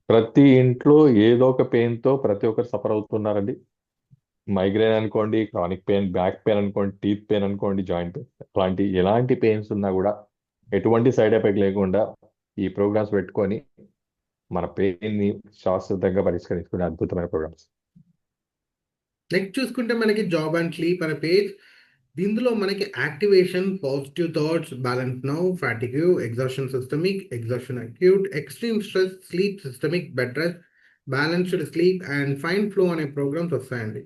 ప్రతి ఇంట్లో ఏదో ఒక పెయిన్ తో ప్రతి ఒక్కరు సఫర్ అవుతున్నారండి. మైగ్రేన్ అనుకోండి, క్రానిక్ పెయిన్, బ్యాక్ పెయిన్ అనుకోండి, టీత్ పెయిన్ అనుకోండి, జాయింట్ పెయిన్, అలాంటి ఎలాంటి పెయిన్స్ ఉన్నా కూడా ఎటువంటి సైడ్ ఎఫెక్ట్ లేకుండా ఈ ప్రోగ్రామ్స్ పెట్టుకొని మన పెయిన్ ని శాశ్వతంగా పరిష్కరించుకునే అద్భుతమైన ప్రోగ్రామ్స్.
నెక్స్ట్ చూసుకుంటే మనకి జాబ్ అండ్ స్లీప్ అనే పేజ్. ఇందులో మనకి activation, positive thoughts, balance now, fatigue, exhaustion systemic, exhaustion acute, extreme stress, sleep systemic, bed rest, balanced sleep and fine flow అనే ప్రోగ్రామ్స్ వస్తాయండి.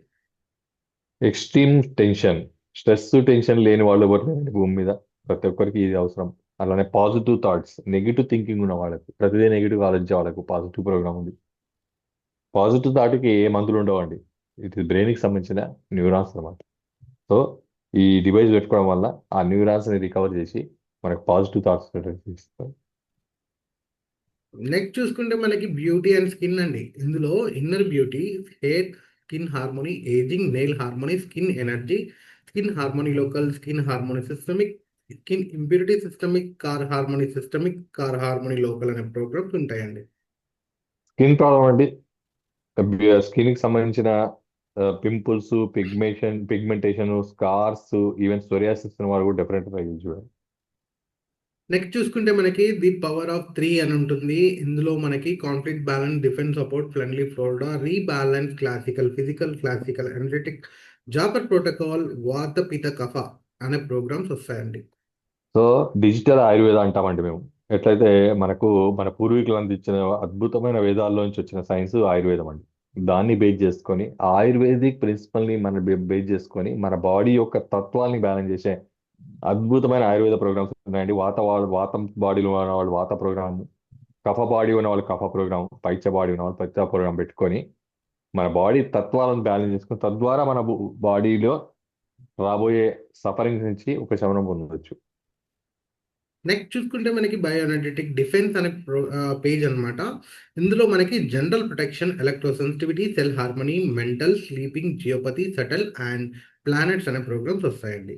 ఎక్స్ట్రీమ్ టెన్షన్, స్ట్రెస్ టెన్షన్ లేని వాళ్ళు ఎవరు లేరండి భూమి మీద, ప్రతి ఒక్కరికి ఇది అవసరం. అలానే పాజిటివ్ థాట్స్, నెగిటివ్ థింకింగ్ ఉన్న వాళ్ళకు, ప్రతిదీ నెగిటివ్ ఆలోచించే వాళ్ళకు పాజిటివ్ ప్రోగ్రామ్ ఉంది. పాజిటివ్ థాట్కి ఏ మందులు ఉండవండి, ఇది బ్రెయిన్కి సంబంధించిన న్యూరాన్స్ అన్నమాట. సో ఈ డివైస్ పెట్టుకోవడం వల్ల ఆ న్యూరాన్స్ ని రికవర్ చేసి మనకు పాజిటివ్ థాట్స్ ఇస్తుంది.
నెక్స్ట్ చూసుకుంటే మనకి బ్యూటీ అండ్ స్కిన్ అండి. ఇందులో inner beauty, hair, skin harmony, ageing, nail harmony, skin energy, skin harmony local, skin harmony systemic, skin impurity systemic, car harmony local అనే ప్రోగ్రామ్స్ ఉంటాయండి.
స్కిన్ ప్రాబ్లం అండి, skin కి సంబంధించిన pimples, pigmentation, scars, even psoriasis ఉన్న వాళ్ళు కూడా definite గా use చేయాలి.
నెక్స్ట్ చూసుకుంటే మనకి ది పవర్ ఆఫ్ త్రీ అని ఉంటుంది. ఇందులో మనకి conflict balance, defence support, friendly flora, rebalance, classical physical, classical energetic, zapper protocol, vata pitta కఫ అనే ప్రోగ్రామ్స్ వస్తాయండి.
సో డిజిటల్ ఆయుర్వేద అంటామండి మేము. ఎట్లయితే మనకు మన పూర్వీకులు అందించిన అద్భుతమైన వేదాల్లోంచి వచ్చిన సైన్స్ ఆయుర్వేదం అండి. దాన్ని బేస్ చేసుకొని ఆ ఆయుర్వేదిక్ ప్రిన్సిపల్ ని మన బేస్ చేసుకొని మన బాడీ యొక్క తత్వాన్ని బ్యాలెన్స్ చేసే అద్భుతమైన ఆయుర్వేద ప్రోగ్రామ్స్ ఉన్నాయండి. వాతం బాడీలో ఉన్న వాళ్ళు వాత ప్రోగ్రామ్, కఫ బాడీ ఉన్న వాళ్ళు కఫ ప్రోగ్రామ్, పైచ బాడీ ఉన్న వాళ్ళు పైచ ప్రోగ్రామ్ పెట్టుకొని మన బాడీ తత్వాలను బ్యాలెన్స్ చేసుకొని తద్వారా మన బాడీలో రాబోయే సఫరింగ్స్ నుంచి ఉపశమనం పొందవచ్చు.
నెక్స్ట్ చూసుకుంటే మనకి బయోఎనర్జెటిక్ డిఫెన్స్ అనే పేజ్ అన్నమాట. ఇందులో మనకి general protection, electrosensitivity, cell harmony, mental, sleeping, geopathy, subtle and planets అనే ప్రోగ్రామ్స్ వస్తాయండి.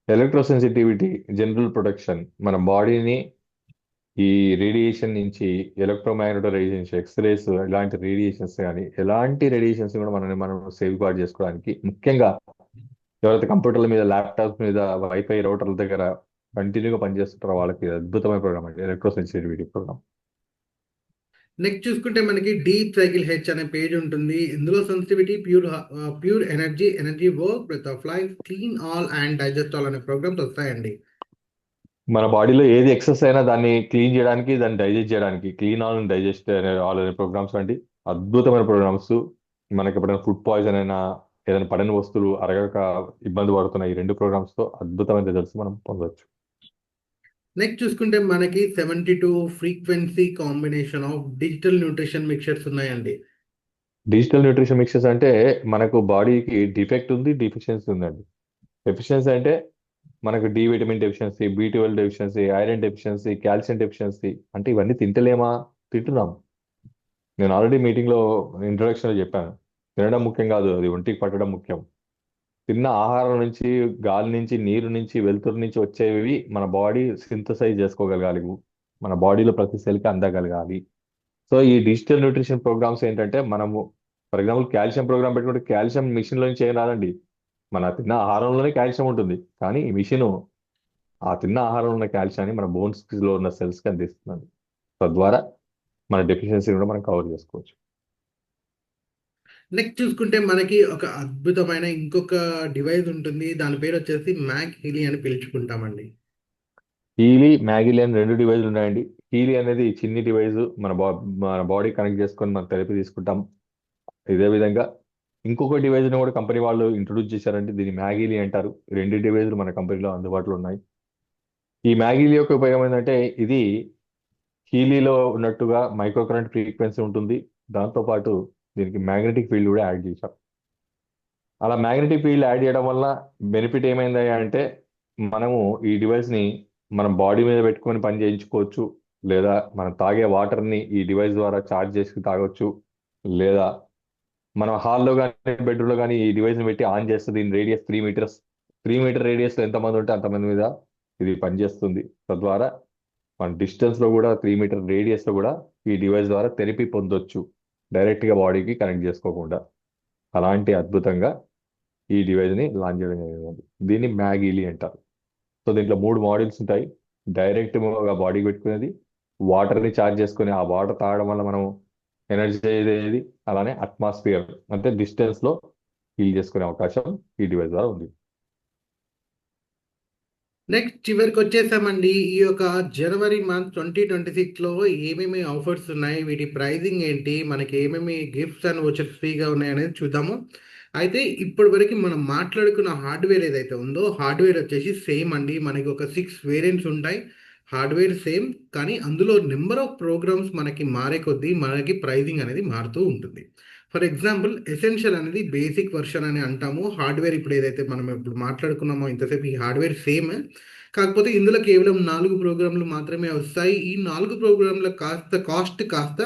ఎలక్ట్రోసెన్సిటివిటీ, జనరల్ ప్రొటెక్షన్ మన బాడీని ఈ రేడియేషన్ నుంచి, ఎలక్ట్రోమాగ్నెటిక్ రేడియేషన్స్, ఎక్స్రేస్, ఇలాంటి రేడియేషన్స్ కానీ ఎలాంటి రేడియేషన్స్ కూడా మనం సేఫ్ గార్డ్ చేసుకోవడానికి ముఖ్యంగా ఎవరైతే కంప్యూటర్ల మీద, ల్యాప్టాప్స్ మీద, వైఫై రౌటర్ల దగ్గర కంటిన్యూగా పనిచేస్తుంటారో వాళ్ళకి అద్భుతమైన ప్రోగ్రామ్ అండి ఎలక్ట్రోసెన్సిటివిటీ ప్రోగ్రామ్.
నెక్స్ట్ చూసుకుంటే మనకి డీప్ సైకిల్ హెచ్ అనే పేజ్ ఉంటుంది. ఇందులో sensitivity, pure energy, energy work, breath of life, clean all and digest all అనే ప్రోగ్రామ్స్ వస్తాయండి.
మన బాడీలో ఏది ఎక్సెస్ అయినా దాన్ని క్లీన్ చేయడానికి, దాన్ని డైజెస్ట్ చేయడానికి క్లీన్ ఆల్ అండ్ డైజెస్ట్ అనే ఆల్ అనే ప్రోగ్రామ్స్ అండి. అద్భుతమైన ప్రోగ్రామ్స్. మనకి ఎప్పుడైనా ఫుడ్ పాయిజన్ అయినా, ఏదైనా పడని వస్తువులు అరగక ఇబ్బంది పడుతున్న ఈ రెండు ప్రోగ్రామ్స్ తో అద్భుతమైన రిజల్ట్స్ మనం పొందవచ్చు.
నెక్స్ట్ చూసుకుంటే మనకి 72 frequency combination of digital nutrition mixtures ఉన్నాయండి.
డిజిటల్ న్యూట్రిషన్ మిక్సెస్ అంటే మనకు బాడీకి డిఫెక్ట్ ఉంది, డిఫిషియన్సీ ఉందండి. డెఫిషియన్సీ అంటే మనకు D vitamin deficiency, B12 deficiency, iron deficiency, calcium deficiency. అంటే ఇవన్నీ తింటలేమా? తింటున్నాం. నేను ఆల్రెడీ మీటింగ్ లో ఇంట్రొడక్షన్ లో చెప్పాను. తినడం ముఖ్యం కాదు, అది ఒంటికి పట్టడం ముఖ్యం. తిన్న ఆహారం నుంచి, గాలి నుంచి, నీరు నుంచి, వెలుతురు నుంచి వచ్చేవి మన బాడీ సింథసైజ్ చేసుకోగలగాలి. మన బాడీలో ప్రతి సెల్కి అందగలగాలి. సో ఈ డిజిటల్ న్యూట్రిషన్ ప్రోగ్రామ్స్ ఏంటంటే మనము ఫర్ ఎగ్జాంపుల్ కాల్షియం ప్రోగ్రామ్ పెట్టుకుంటే కాల్షియం మిషన్ లో నుంచి ఏం రాదండి. మన తిన్న ఆహారంలోనే కాల్షియం ఉంటుంది. కానీ ఈ మిషన్ ఆ తిన్న ఆహారంలో ఉన్న కాల్షియాన్ని మన బోన్స్ లో ఉన్న సెల్స్ కి అందిస్తుంది. తద్వారా మన డెఫిషియన్సీ కూడా మనం కవర్ చేసుకోవచ్చు.
నెక్స్ట్ చూసుకుంటే మనకి ఒక అద్భుతమైన ఇంకొక డివైస్ ఉంటుంది. దాని పేరు వచ్చేసి మ్యాక్ హీలీ అని పిలుచుకుంటామండి.
హీలీ, మ్యాగిలీ అని రెండు డివైజులు ఉన్నాయండి. హీలీ అనేది చిన్ని డివైస్, మన బాడీ కనెక్ట్ చేసుకొని మనం థెరపీ తీసుకుంటాం. ఇదే విధంగా ఇంకొక డివైస్ ని కూడా కంపెనీ వాళ్ళు ఇంట్రొడ్యూస్ చేశారంటే దీన్ని మ్యాగిలీ అంటారు. రెండు డివైజులు మన కంపెనీలో అందుబాటులో ఉన్నాయి. ఈ మ్యాగిలీ యొక్క ఉపయోగం ఏంటంటే ఇది హీలీలో ఉన్నట్టుగా మైక్రో కరెంట్ ఫ్రీక్వెన్సీ ఉంటుంది. దాంతోపాటు దీనికి మ్యాగ్నెటిక్ ఫీల్డ్ కూడా యాడ్ చేశాం. అలా మ్యాగ్నెటిక్ ఫీల్డ్ యాడ్ చేయడం వల్ల బెనిఫిట్ ఏమైంది అంటే మనము ఈ డివైస్ ని మనం బాడీ మీద పెట్టుకొని పని చేయించుకోవచ్చు. లేదా మనం తాగే వాటర్ ని ఈ డివైస్ ద్వారా చార్జ్ చేసి తాగొచ్చు. లేదా మనం హాల్లో కానీ, బెడ్రూమ్ లో కానీ ఈ డివైస్ ని పెట్టి ఆన్ చేస్తే దీని రేడియస్ 3 మీటర్స్. 3 మీటర్ రేడియస్ లో ఎంతమంది ఉంటే అంతమంది మీద ఇది పనిచేస్తుంది. తద్వారా మన డిస్టెన్స్ లో కూడా 3 మీటర్ రేడియస్ లో కూడా ఈ డివైస్ ద్వారా థెరపీ పొందొచ్చు, డైరెక్ట్ గా బాడీకి కనెక్ట్ చేసుకోకుండా. అలాంటి అద్భుతంగా ఈ డివైస్ ని లాంచ్ చేయడం జరిగింది. దీన్ని మ్యాగిలీ అంటారు. సో దీంట్లో 3 మాడ్యూల్స్ ఉంటాయి. డైరెక్ట్ బాడీకి పెట్టుకునేది, వాటర్ ని చార్జ్ చేసుకుని ఆ వాటర్ తాగడం వల్ల మనం ఎనర్జీ అయ్యేది, అలానే అట్మాస్ఫియర్ అంటే డిస్టెన్స్ లో హీల్ చేసుకునే అవకాశం ఈ డివైస్ ద్వారా ఉంది.
నెక్స్ట్ చివరికి వచ్చేసామండి. ఈ యొక్క జనవరి మంత్ 2026లో ఏమేమి ఆఫర్స్ ఉన్నాయి, వీటి ప్రైజింగ్ ఏంటి, మనకి ఏమేమి గిఫ్ట్స్ అండ్ వచ్చర్స్ ఫ్రీగా ఉన్నాయి అనేది చూద్దాము. అయితే ఇప్పటి వరకు మనం మాట్లాడుకున్న హార్డ్వేర్ ఏదైతే ఉందో, హార్డ్వేర్ వచ్చేసి సేమ్ అండి. మనకి ఒక 6 వేరియంట్స్ ఉంటాయి. హార్డ్వేర్ సేమ్, కానీ అందులో నెంబర్ ఆఫ్ ప్రోగ్రామ్స్ మనకి మారే కొద్దీ మనకి ప్రైజింగ్ అనేది మారుతూ ఉంటుంది. ఫర్ ఎగ్జాంపుల్, ఎసెన్షియల్ అనేది బేసిక్ వర్షన్ అని అంటాము. హార్డ్వేర్ ఇప్పుడు ఏదైతే మనం ఇప్పుడు మాట్లాడుకున్నామో ఇంతసేపు, ఈ హార్డ్వేర్ సేమ్. కాకపోతే ఇందులో కేవలం 4 ప్రోగ్రాంలు మాత్రమే వస్తాయి. ఈ 4 ప్రోగ్రాంల కాస్ట్ కాస్త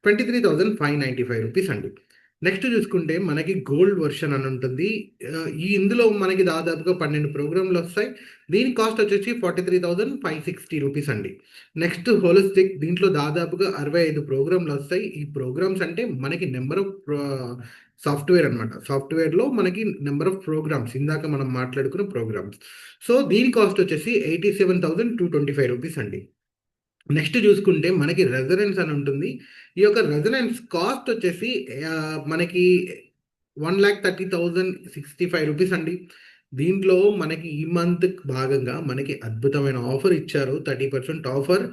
23,595 రూపీస్ అండి. నెక్స్ట్ చూసుకుంటే మనకి గోల్డ్ వర్షన్ అని ఉంటుంది. ఇందులో మనకి దాదాపుగా 12 ప్రోగ్రాంలు వస్తాయి. దీని కాస్ట్ వచ్చేసి 43,560 రూపీస్ అండి. నెక్స్ట్ హోలిస్టిక్, దీంట్లో దాదాపుగా 65 ప్రోగ్రాంలు వస్తాయి. ఈ ప్రోగ్రామ్స్ అంటే మనకి నెంబర్ ఆఫ్ సాఫ్ట్వేర్ అనమాట. సాఫ్ట్వేర్లో మనకి నెంబర్ ఆఫ్ ప్రోగ్రామ్స్, ఇందాక మనం మాట్లాడుకున్న ప్రోగ్రామ్స్. సో దీని కాస్ట్ వచ్చేసి 87,225 రూపీస్ అండి. నెక్స్ట్ చూసుకుంటే మనకి రెజనెన్స్ అని ఉంటుంది. ఈ యొక్క రెజనెన్స్ కాస్ట్ వచ్చేసి మనకి 1,30,065 రూపీస్ అండి. దీంట్లో మనకి ఈ మంత్ భాగంగా మనకి అద్భుతమైన ఆఫర్ ఇచ్చారు, 30% ఆఫర్.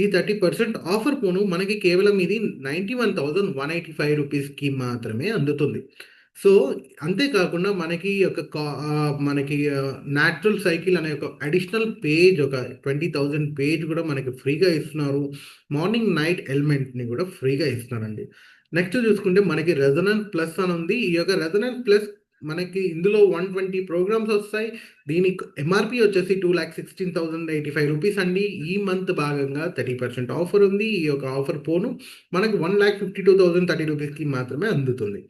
ఈ 30% ఆఫర్ పోను మనకి కేవలం ఇది 91,185 రూపీస్కి మాత్రమే అందుతుంది. సో అంతేకాకుండా మనకి మనకి న్యాచురల్ సైకిల్ అనే ఒక అడిషనల్ పేజ్, ఒక 20,000 పేజ్ కూడా మనకి ఫ్రీగా ఇస్తున్నారు. మార్నింగ్ నైట్ ఎలిమెంట్ని కూడా ఫ్రీగా ఇస్తున్నారండి. నెక్స్ట్ చూసుకుంటే మనకి రెజొనెన్స్ ప్లస్ అని ఉంది. ఈ యొక్క రెజొనెన్స్ ప్లస్ మనకి ఇందులో 120 ప్రోగ్రామ్స్ వస్తాయి. దీని ఎంఆర్పి వచ్చేసి 2,16,085 రూపీస్ అండి. ఈ మంత్ భాగంగా 30% ఆఫర్ ఉంది. ఈ యొక్క ఆఫర్ పోను మనకి 1,52,030 రూపీస్కి మాత్రమే అందుతుంది.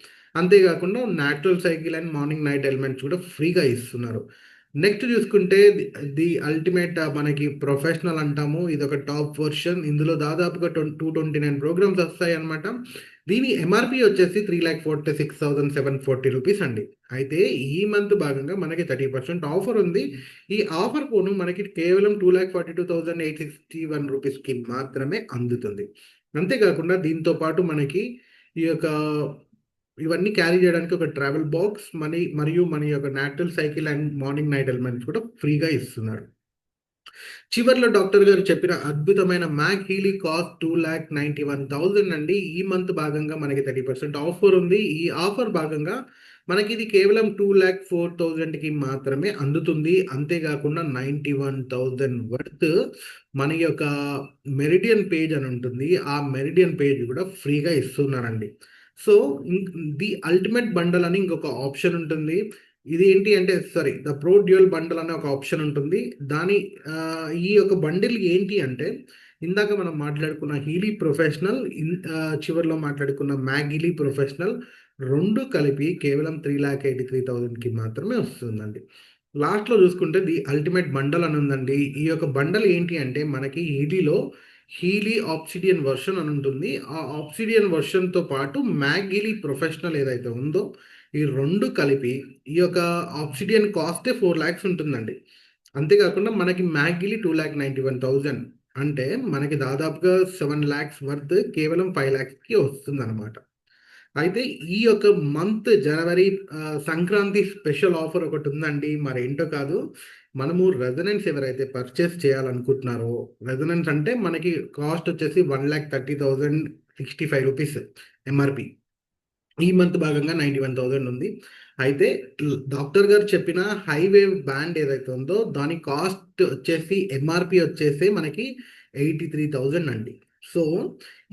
అంతేకాకుండా natural cycle and morning night elements కూడా ఫ్రీగా ఇస్తున్నారు. నెక్స్ట్ చూసుకుంటే ది అల్టిమేట్ మనకి ప్రొఫెషనల్ అంటాము. ఇది ఒక టాప్ వర్షన్. ఇందులో దాదాపుగా 229 ప్రోగ్రామ్స్ వస్తాయి అనమాట. దీని ఎంఆర్పి వచ్చేసి 3,46,740 రూపీస్ అండి. అయితే ఈ మంత్ భాగంగా మనకి 30% ఆఫర్ ఉంది. ఈ ఆఫర్ పోను మనకి కేవలం 2,42,861 రూపీస్కి మాత్రమే అందుతుంది. అంతేకాకుండా దీంతో పాటు మనకి ఈ యొక్క ఇవన్నీ క్యారీ చేయడానికి ఒక ట్రావెల్ బాక్స్ మనీ మరియు మన యొక్క natural cycle and morning night elements కూడా ఫ్రీగా ఇస్తున్నారు. చివర్లో డాక్టర్ గారు చెప్పిన అద్భుతమైన మ్యాక్ హీలీ కాస్ట్ 2,91,000 అండి. ఈ మంత్ భాగంగా మనకి 30% ఆఫర్ ఉంది. ఈ ఆఫర్ భాగంగా మనకి ఇది కేవలం 2,04,000కి మాత్రమే అందుతుంది. అంతేకాకుండా 91,000 వర్త్ మన యొక్క మెరిడియన్ పేజ్ అని ఉంటుంది. ఆ మెరిడియన్ పేజ్ కూడా ఫ్రీగా ఇస్తున్నారండి. సో ది అల్టిమేట్ బండల్ అని ఇంకొక ఆప్షన్ ఉంటుంది. ఇది ఏంటి అంటే sorry, the pro dual bundle అనే ఒక ఆప్షన్ ఉంటుంది. దాని ఈ యొక్క బండిల్ ఏంటి అంటే ఇందాక మనం మాట్లాడుకున్న హీలీ ప్రొఫెషనల్, చివరిలో మాట్లాడుకున్న మ్యాగిలీ ప్రొఫెషనల్, రెండు కలిపి కేవలం 3,83,000కి మాత్రమే వస్తుందండి. లాస్ట్లో చూసుకుంటే ది అల్టిమేట్ బండల్ అని ఉందండి. ఈ యొక్క బండల్ ఏంటి అంటే మనకి హీలీలో హీలీ ఆప్సిడియన్ వర్షన్ అని ఉంటుంది. ఆ ఆప్సిడియన్ వర్షన్తో పాటు మ్యాగిలీ ప్రొఫెషనల్ ఏదైతే ఉందో ఈ రెండు కలిపి ఈ యొక్క ఆప్సిడియన్ కాస్టే 4 lakhs ఉంటుందండి. అంతేకాకుండా మనకి మ్యాగిలీ 2,91,000 అంటే మనకి దాదాపుగా 7 lakhs వర్త్ కేవలం 5 lakhsకి వస్తుంది అనమాట. అయితే ఈ యొక్క మంత్ జనవరి సంక్రాంతి స్పెషల్ ఆఫర్ ఒకటి ఉందండి. మరేంటో కాదు, మనము రెజొనెన్స్ ఎవరైతే పర్చేస్ చేయాలనుకుంటున్నారో, రెజొనెన్స్ అంటే మనకి కాస్ట్ వచ్చేసి 1,30,065 రూపీస్ ఎంఆర్పి. ఈ మంత్ భాగంగా 91,000 ఉంది. అయితే డాక్టర్ గారు చెప్పిన హైవేవ్ బ్యాండ్ ఏదైతే ఉందో దాని కాస్ట్ వచ్చేసి ఎంఆర్పి వచ్చేసి మనకి 83,000 అండి. సో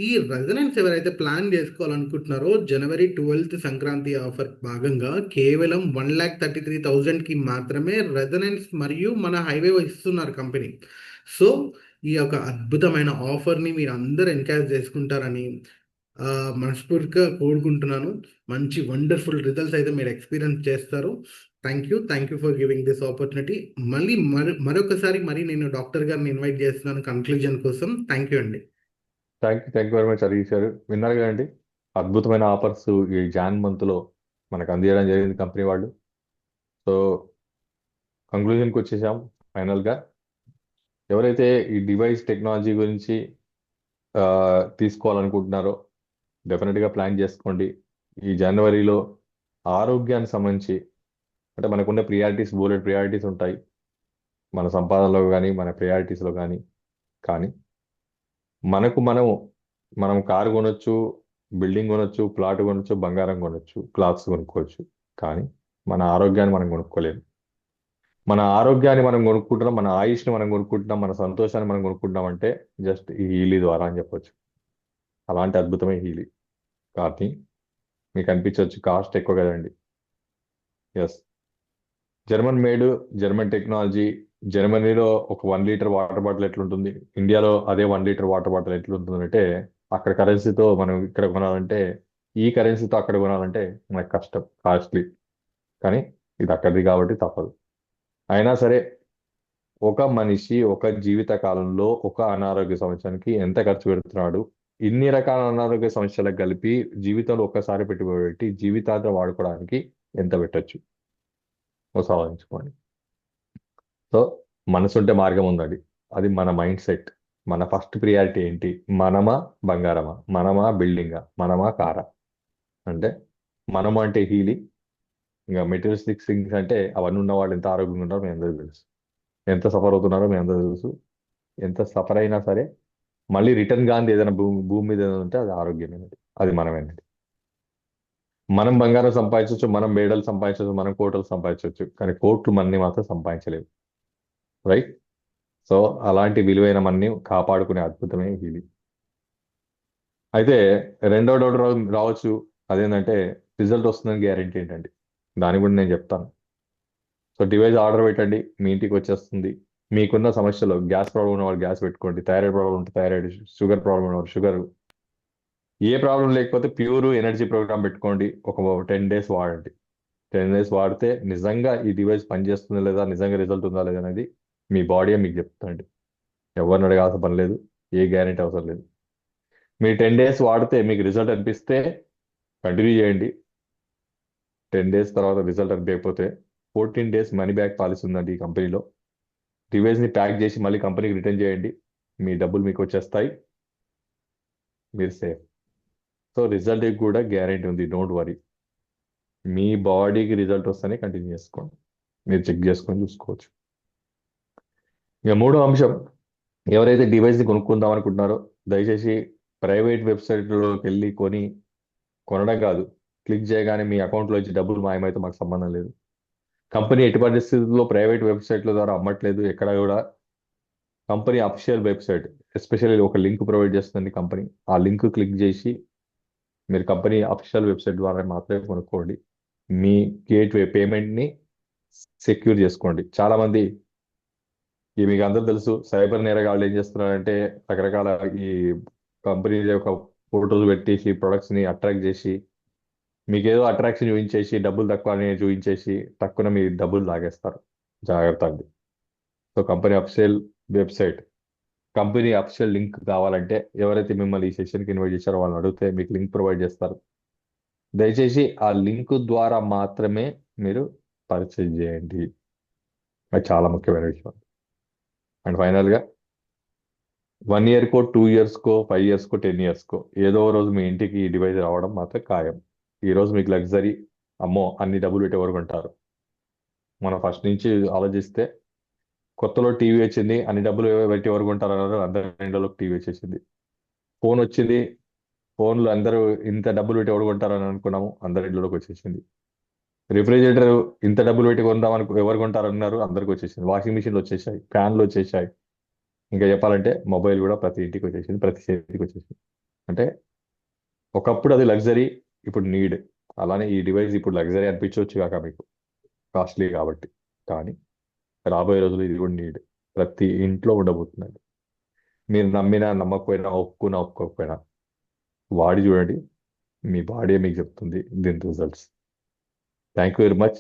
ఈ రెజొనెన్స్ ఎవరైతే ప్లాన్ చేసుకోవాలనుకుంటున్నారో జనవరి 12th సంక్రాంతి ఆఫర్ భాగంగా కేవలం 1,33,000కి మాత్రమే రెజొనెన్స్ మరియు మన హైవే ఇస్తున్నారు కంపెనీ. సో ఈ యొక్క అద్భుతమైన ఆఫర్ని మీరు అందరూ ఎన్కరేజ్ చేసుకుంటారని మనస్ఫూర్తిగా కోరుకుంటున్నాను. మంచి వండర్ఫుల్ రిజల్ట్స్ అయితే మీరు ఎక్స్పీరియన్స్ చేస్తారు. Thank you for giving this opportunity. మళ్ళీ మరొకసారి నేను డాక్టర్ గారిని ఇన్వైట్ చేస్తున్నాను కన్క్లూజన్ కోసం. థ్యాంక్ యూ అండి.
Thank you very much Harish గారు. విన్నారు కదండి, అద్భుతమైన ఆఫర్స్ ఈ జాన్ మంత్లో మనకు అందించడం జరిగింది కంపెనీ వాళ్ళు. సో కంక్లూజన్కి వచ్చేసాం ఫైనల్గా. ఎవరైతే ఈ డివైస్ టెక్నాలజీ గురించి తీసుకోవాలనుకుంటున్నారో డెఫినెట్గా ప్లాన్ చేసుకోండి. ఈ జనవరిలో ఆరోగ్యానికి సంబంధించి అంటే మనకున్న ప్రియారిటీస్, బోలెడ్ ప్రియారిటీస్ ఉంటాయి మన సంపాదనలో కానీ మన ప్రియారిటీస్లో కానీ. కానీ మనం కారు కొనొచ్చు, బిల్డింగ్ కొనొచ్చు, ప్లాట్ కొనొచ్చు, బంగారం కొనొచ్చు, క్లాత్స్ కొనుక్కోవచ్చు. కానీ మన ఆరోగ్యాన్ని మనం కొనుక్కోలేము. మన ఆరోగ్యాన్ని మనం కొనుక్కుంటున్నాం, మన ఆయుష్ని మనం కొనుక్కుంటున్నాం, మన సంతోషాన్ని మనం కొనుక్కుంటున్నాం అంటే జస్ట్ ఈ హీలీ ద్వారా అని చెప్పొచ్చు. అలాంటి అద్భుతమే హీలీ. కానీ మీకు అనిపించవచ్చు కాస్ట్ ఎక్కువ కదండి. Yes, German made, German technology. జర్మనీలో ఒక 1 లీటర్ వాటర్ బాటిల్ ఎట్లుంటుంది, ఇండియాలో అదే 1 లీటర్ వాటర్ బాటిల్ ఎట్లుంటుంది అంటే అక్కడ కరెన్సీతో మనం ఇక్కడ కొనాలంటే, ఈ కరెన్సీతో అక్కడ కొనాలంటే మనకు కష్టం, కాస్ట్లీ. కానీ ఇది అక్కడిది కాబట్టి తప్పదు. అయినా సరే ఒక మనిషి ఒక జీవిత కాలంలో ఒక అనారోగ్య సమస్యకి ఎంత ఖర్చు పెడుతున్నాడు ఇన్ని రకాల అనారోగ్య సమస్యలకు కలిపి జీవితంలో ఒక్కసారి పెట్టుబడి పెట్టి జీవితాంతం వాడుకోవడానికి ఎంత పెట్టొచ్చు ఒకసారి ఆలోచించుకోండి. సో మనసుంటే మార్గం ఉందండి. అది మన మైండ్ సెట్. మన ఫస్ట్ ప్రియారిటీ ఏంటి? మనమా బంగారమా, మనమా బిల్డింగా, మనమా కారా? అంటే మనం అంటే హీలింగ్. ఇంకా మెటీరియలిస్టిక్ థింగ్స్ అంటే అవన్నీ ఉన్న వాళ్ళు ఎంత ఆరోగ్యంగా ఉన్నారో మీ అందరికీ తెలుసు, ఎంత సఫర్ అవుతున్నారో మీ అందరికీ తెలుసు. ఎంత సఫర్ అయినా సరే మళ్ళీ రిటర్న్ కాంది ఏదైనా భూమి మీద ఏదైనా ఉంటే అది ఆరోగ్యమైనది, అది మనమేనండి. మనం బంగారం సంపాదించవచ్చు, మనం మేడలు సంపాదించవచ్చు, మనం కోటలు సంపాదించవచ్చు, కానీ కోట్లు మనని మాత్రం సంపాదించలేవు. రైట్? సో అలాంటి విలువైన మనని కాపాడుకునే అద్భుతమే హీలింగ్. అయితే రెండో డౌట్ రావచ్చు, అదేంటంటే రిజల్ట్ వస్తుందని గ్యారెంటీ ఏంటండి? దాని గురించి నేను చెప్తాను. సో డివైస్ ఆర్డర్ పెట్టండి, మీ ఇంటికి వచ్చేస్తుంది. మీకున్న సమస్యలు, గ్యాస్ ప్రాబ్లం ఉన్న వాళ్ళు గ్యాస్ పెట్టుకోండి, థైరాయిడ్ ప్రాబ్లం ఉంటే థైరాయిడ్, షుగర్ ప్రాబ్లం ఉన్న వాళ్ళు షుగర్, ఏ ప్రాబ్లం లేకపోతే ప్యూర్ ఎనర్జీ ప్రోగ్రామ్ పెట్టుకోండి. ఒక 10 డేస్ వాడండి. 10 డేస్ వాడితే నిజంగా ఈ డివైస్ పనిచేస్తుందా లేదా, నిజంగా రిజల్ట్ ఉందా లేదా అనేది మీ బాడీ మీకు చెప్తుందండి. ఎవరిని అడగాల్సిన పని లేదు, ఏ గ్యారెంటీ అవసరం లేదు. మీరు 10 డేస్ వాడితే మీకు రిజల్ట్ అనిపిస్తే కంటిన్యూ చేయండి. 10 డేస్ తర్వాత రిజల్ట్ అనిపించకపోతే 14 డేస్ మనీ బ్యాక్ పాలసీ ఉందండి ఈ కంపెనీలో. డివైస్ని ప్యాక్ చేసి మళ్ళీ కంపెనీకి రిటర్న్ చేయండి, మీ డబ్బులు మీకు వచ్చేస్తాయి, మీరు సేఫ్. సో రిజల్ట్కి కూడా గ్యారెంటీ ఉంది, డోంట్ వరీ. మీ బాడీకి రిజల్ట్ వస్తేనే కంటిన్యూ చేసుకోండి, మీరు చెక్ చేసుకొని చూసుకోవచ్చు. ఇక మూడో అంశం, ఎవరైతే డివైస్ని కొనుక్కుందాం అనుకుంటున్నారో దయచేసి ప్రైవేట్ వెబ్సైట్లోకి వెళ్ళి కొనడం కాదు, క్లిక్ చేయగానే మీ అకౌంట్లో వచ్చి డబ్బులు మాయమైతే మాకు సంబంధం లేదు. కంపెనీ ఎట్టి పరిస్థితుల్లో ప్రైవేట్ వెబ్సైట్ల ద్వారా అమ్మట్లేదు ఎక్కడ కూడా. కంపెనీ అఫిషియల్ వెబ్సైట్, ఎస్పెషల్లీ ఒక లింక్ ప్రొవైడ్ చేస్తుంది కంపెనీ. ఆ లింక్ క్లిక్ చేసి మీరు కంపెనీ అఫిషియల్ వెబ్సైట్ ద్వారా మాత్రమే కొనుక్కోండి. మీ గేట్వే పేమెంట్ని సెక్యూర్ చేసుకోండి. చాలా మంది, మీకు అందరూ తెలుసు, సైబర్ నేరగాళ్ళు ఏం చేస్తున్నారంటే రకరకాల ఈ కంపెనీ యొక్క ఫోటోలు పెట్టేసి ప్రొడక్ట్స్ని అట్రాక్ట్ చేసి మీకు ఏదో అట్రాక్షన్ చూపించేసి డబ్బులు తక్కువ అని చూపించేసి తక్కువ మీ డబ్బులు లాగేస్తారు. జాగ్రత్త అండి. So company official website, company official link కావాలంటే ఎవరైతే మిమ్మల్ని ఈ సెషన్కి ఇన్వైట్ చేశారో వాళ్ళని అడిగితే మీకు లింక్ ప్రొవైడ్ చేస్తారు. దయచేసి ఆ లింక్ ద్వారా మాత్రమే మీరు పర్చేజ్ చేయండి, అది చాలా ముఖ్యమైన విషయం. అండ్ ఫైనల్గా 1 ఇయర్కో 2 ఇయర్స్కో 5 ఇయర్స్కో 10 ఇయర్స్కో ఏదో ఓ రోజు మీ ఇంటికి ఈ డివైస్ రావడం మాత్రం ఖాయం. ఈ రోజు మీకు లగ్జరీ, అమ్మో అన్ని డబ్బులు పెట్టి ఎవరు కొంటారు? మనం ఫస్ట్ నుంచి ఆలోచిస్తే కొత్తలో టీవీ వచ్చింది, అన్ని డబ్బులు పెట్టి ఎవరు కొంటారు అన్నారు, అందరి ఇంట్లోకి టీవీ వచ్చేసింది. ఫోన్ వచ్చింది, ఫోన్లు అందరూ ఇంత డబ్బులు పెట్టి ఎవరు కొంటారని అనుకున్నాము, అందరి ఇంట్లోకి వచ్చేసింది. రిఫ్రిజిరేటర్ ఇంత డబ్బులు పెట్టి కొందాం ఎవరు కొంటారన్నారు, అందరికి వచ్చేసింది. వాషింగ్ మిషన్లు వచ్చేసాయి, ఫ్యాన్లు వచ్చేసాయి, ఇంకా చెప్పాలంటే మొబైల్ కూడా ప్రతి ఇంటికి వచ్చేసింది, ప్రతి చేతికి వచ్చేసింది. అంటే ఒకప్పుడు అది లగ్జరీ, ఇప్పుడు నీడ్. అలానే ఈ డివైస్ ఇప్పుడు లగ్జరీ అనిపించవచ్చు కాక మీకు, కాస్ట్లీ కాబట్టి, కానీ రాబోయే రోజులు ఇది కూడా నీడ్, ప్రతి ఇంట్లో ఉండబోతుందండి. మీరు నమ్మినా నమ్మకపోయినా, ఒప్పుకోకపోయినా వాడి చూడండి, మీ బాడీ మీకు చెప్తుంది దీని results. Thank you very much.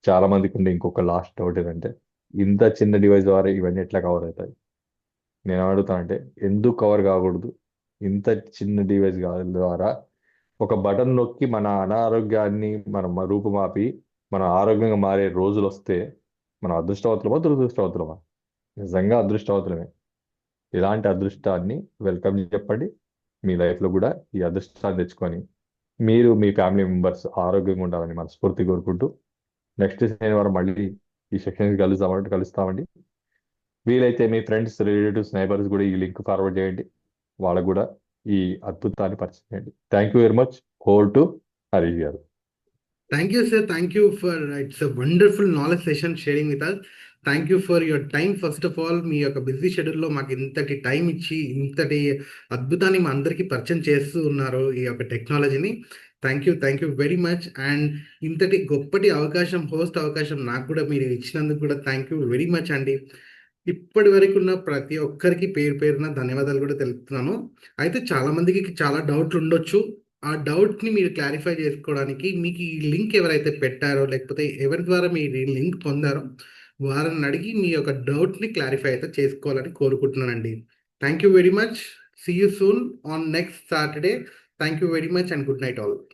చాలా మందికి ఉండే ఇంకొక లాస్ట్ డౌట్ ఏంటంటే, ఇంత చిన్న డివైస్ ద్వారా ఇవన్నీ ఎట్లా కవర్ అవుతాయి? నేను అడుగుతానంటే, ఎందుకు కవర్ కాకూడదు? ఇంత చిన్న డివైస్ ద్వారా ఒక బటన్ నొక్కి మన అనారోగ్యాన్ని మనం రూపుమాపి మనం ఆరోగ్యంగా మారే రోజులు వస్తే మనం అదృష్టవంతులమా దురదృష్టవంతులమా? నిజంగా అదృష్టవంతులమే. ఇలాంటి అదృష్టాన్ని వెల్కమ్ చెప్పండి. మీ లైఫ్లో కూడా ఈ అదృష్టాన్ని తెచ్చుకొని మీరు మీ ఫ్యామిలీ మెంబర్స్ ఆరోగ్యంగా ఉండాలని మనస్ఫూర్తి కోరుకుంటూ, నెక్స్ట్ శనివారం మళ్ళీ ఈ సెక్షన్స్ కలుస్తామండి. వీలైతే మీ ఫ్రెండ్స్, రిలేటివ్స్, నైబర్స్ కూడా ఈ లింక్ ఫార్వర్డ్ చేయండి, వాళ్ళకు కూడా ఈ అద్భుతాన్ని పరిచయం చేయండి. Thank you very much. Over to Harish garu.
Thank you sir, thank you for it's a wonderful knowledge session sharing with us. Thank you for your time. First of all మీ యొక్క బిజీ షెడ్యూల్లో మాకు ఇంతటి టైం ఇచ్చి ఇంతటి అద్భుతాన్ని మా అందరికీ పరిచయం చేస్తూ ఉన్నారు ఈ యొక్క టెక్నాలజీని. Thank you very much. And ఇంతటి గొప్పటి అవకాశం, హోస్ట్ అవకాశం నాకు కూడా మీరు ఇచ్చినందుకు కూడా థ్యాంక్ యూ వెరీ మచ్ అండి. ఇప్పటి వరకు ఉన్న ప్రతి ఒక్కరికి పేరు పేరున ధన్యవాదాలు కూడా తెలుపుతున్నాను. అయితే చాలా మందికి చాలా డౌట్లు ఉండొచ్చు. ఆ డౌట్ని మీరు క్లారిఫై చేసుకోవడానికి మీకు ఈ లింక్ ఎవరైతే పెట్టారో, లేకపోతే ఎవరి ద్వారా మీరు ఈ లింక్ పొందారో వారిని అడిగి మీ యొక్క డౌట్ని క్లారిఫై అయితే చేసుకోవాలని కోరుకుంటున్నానండి. Thank you very much. See you soon on next Saturday. Thank you very much and good night all.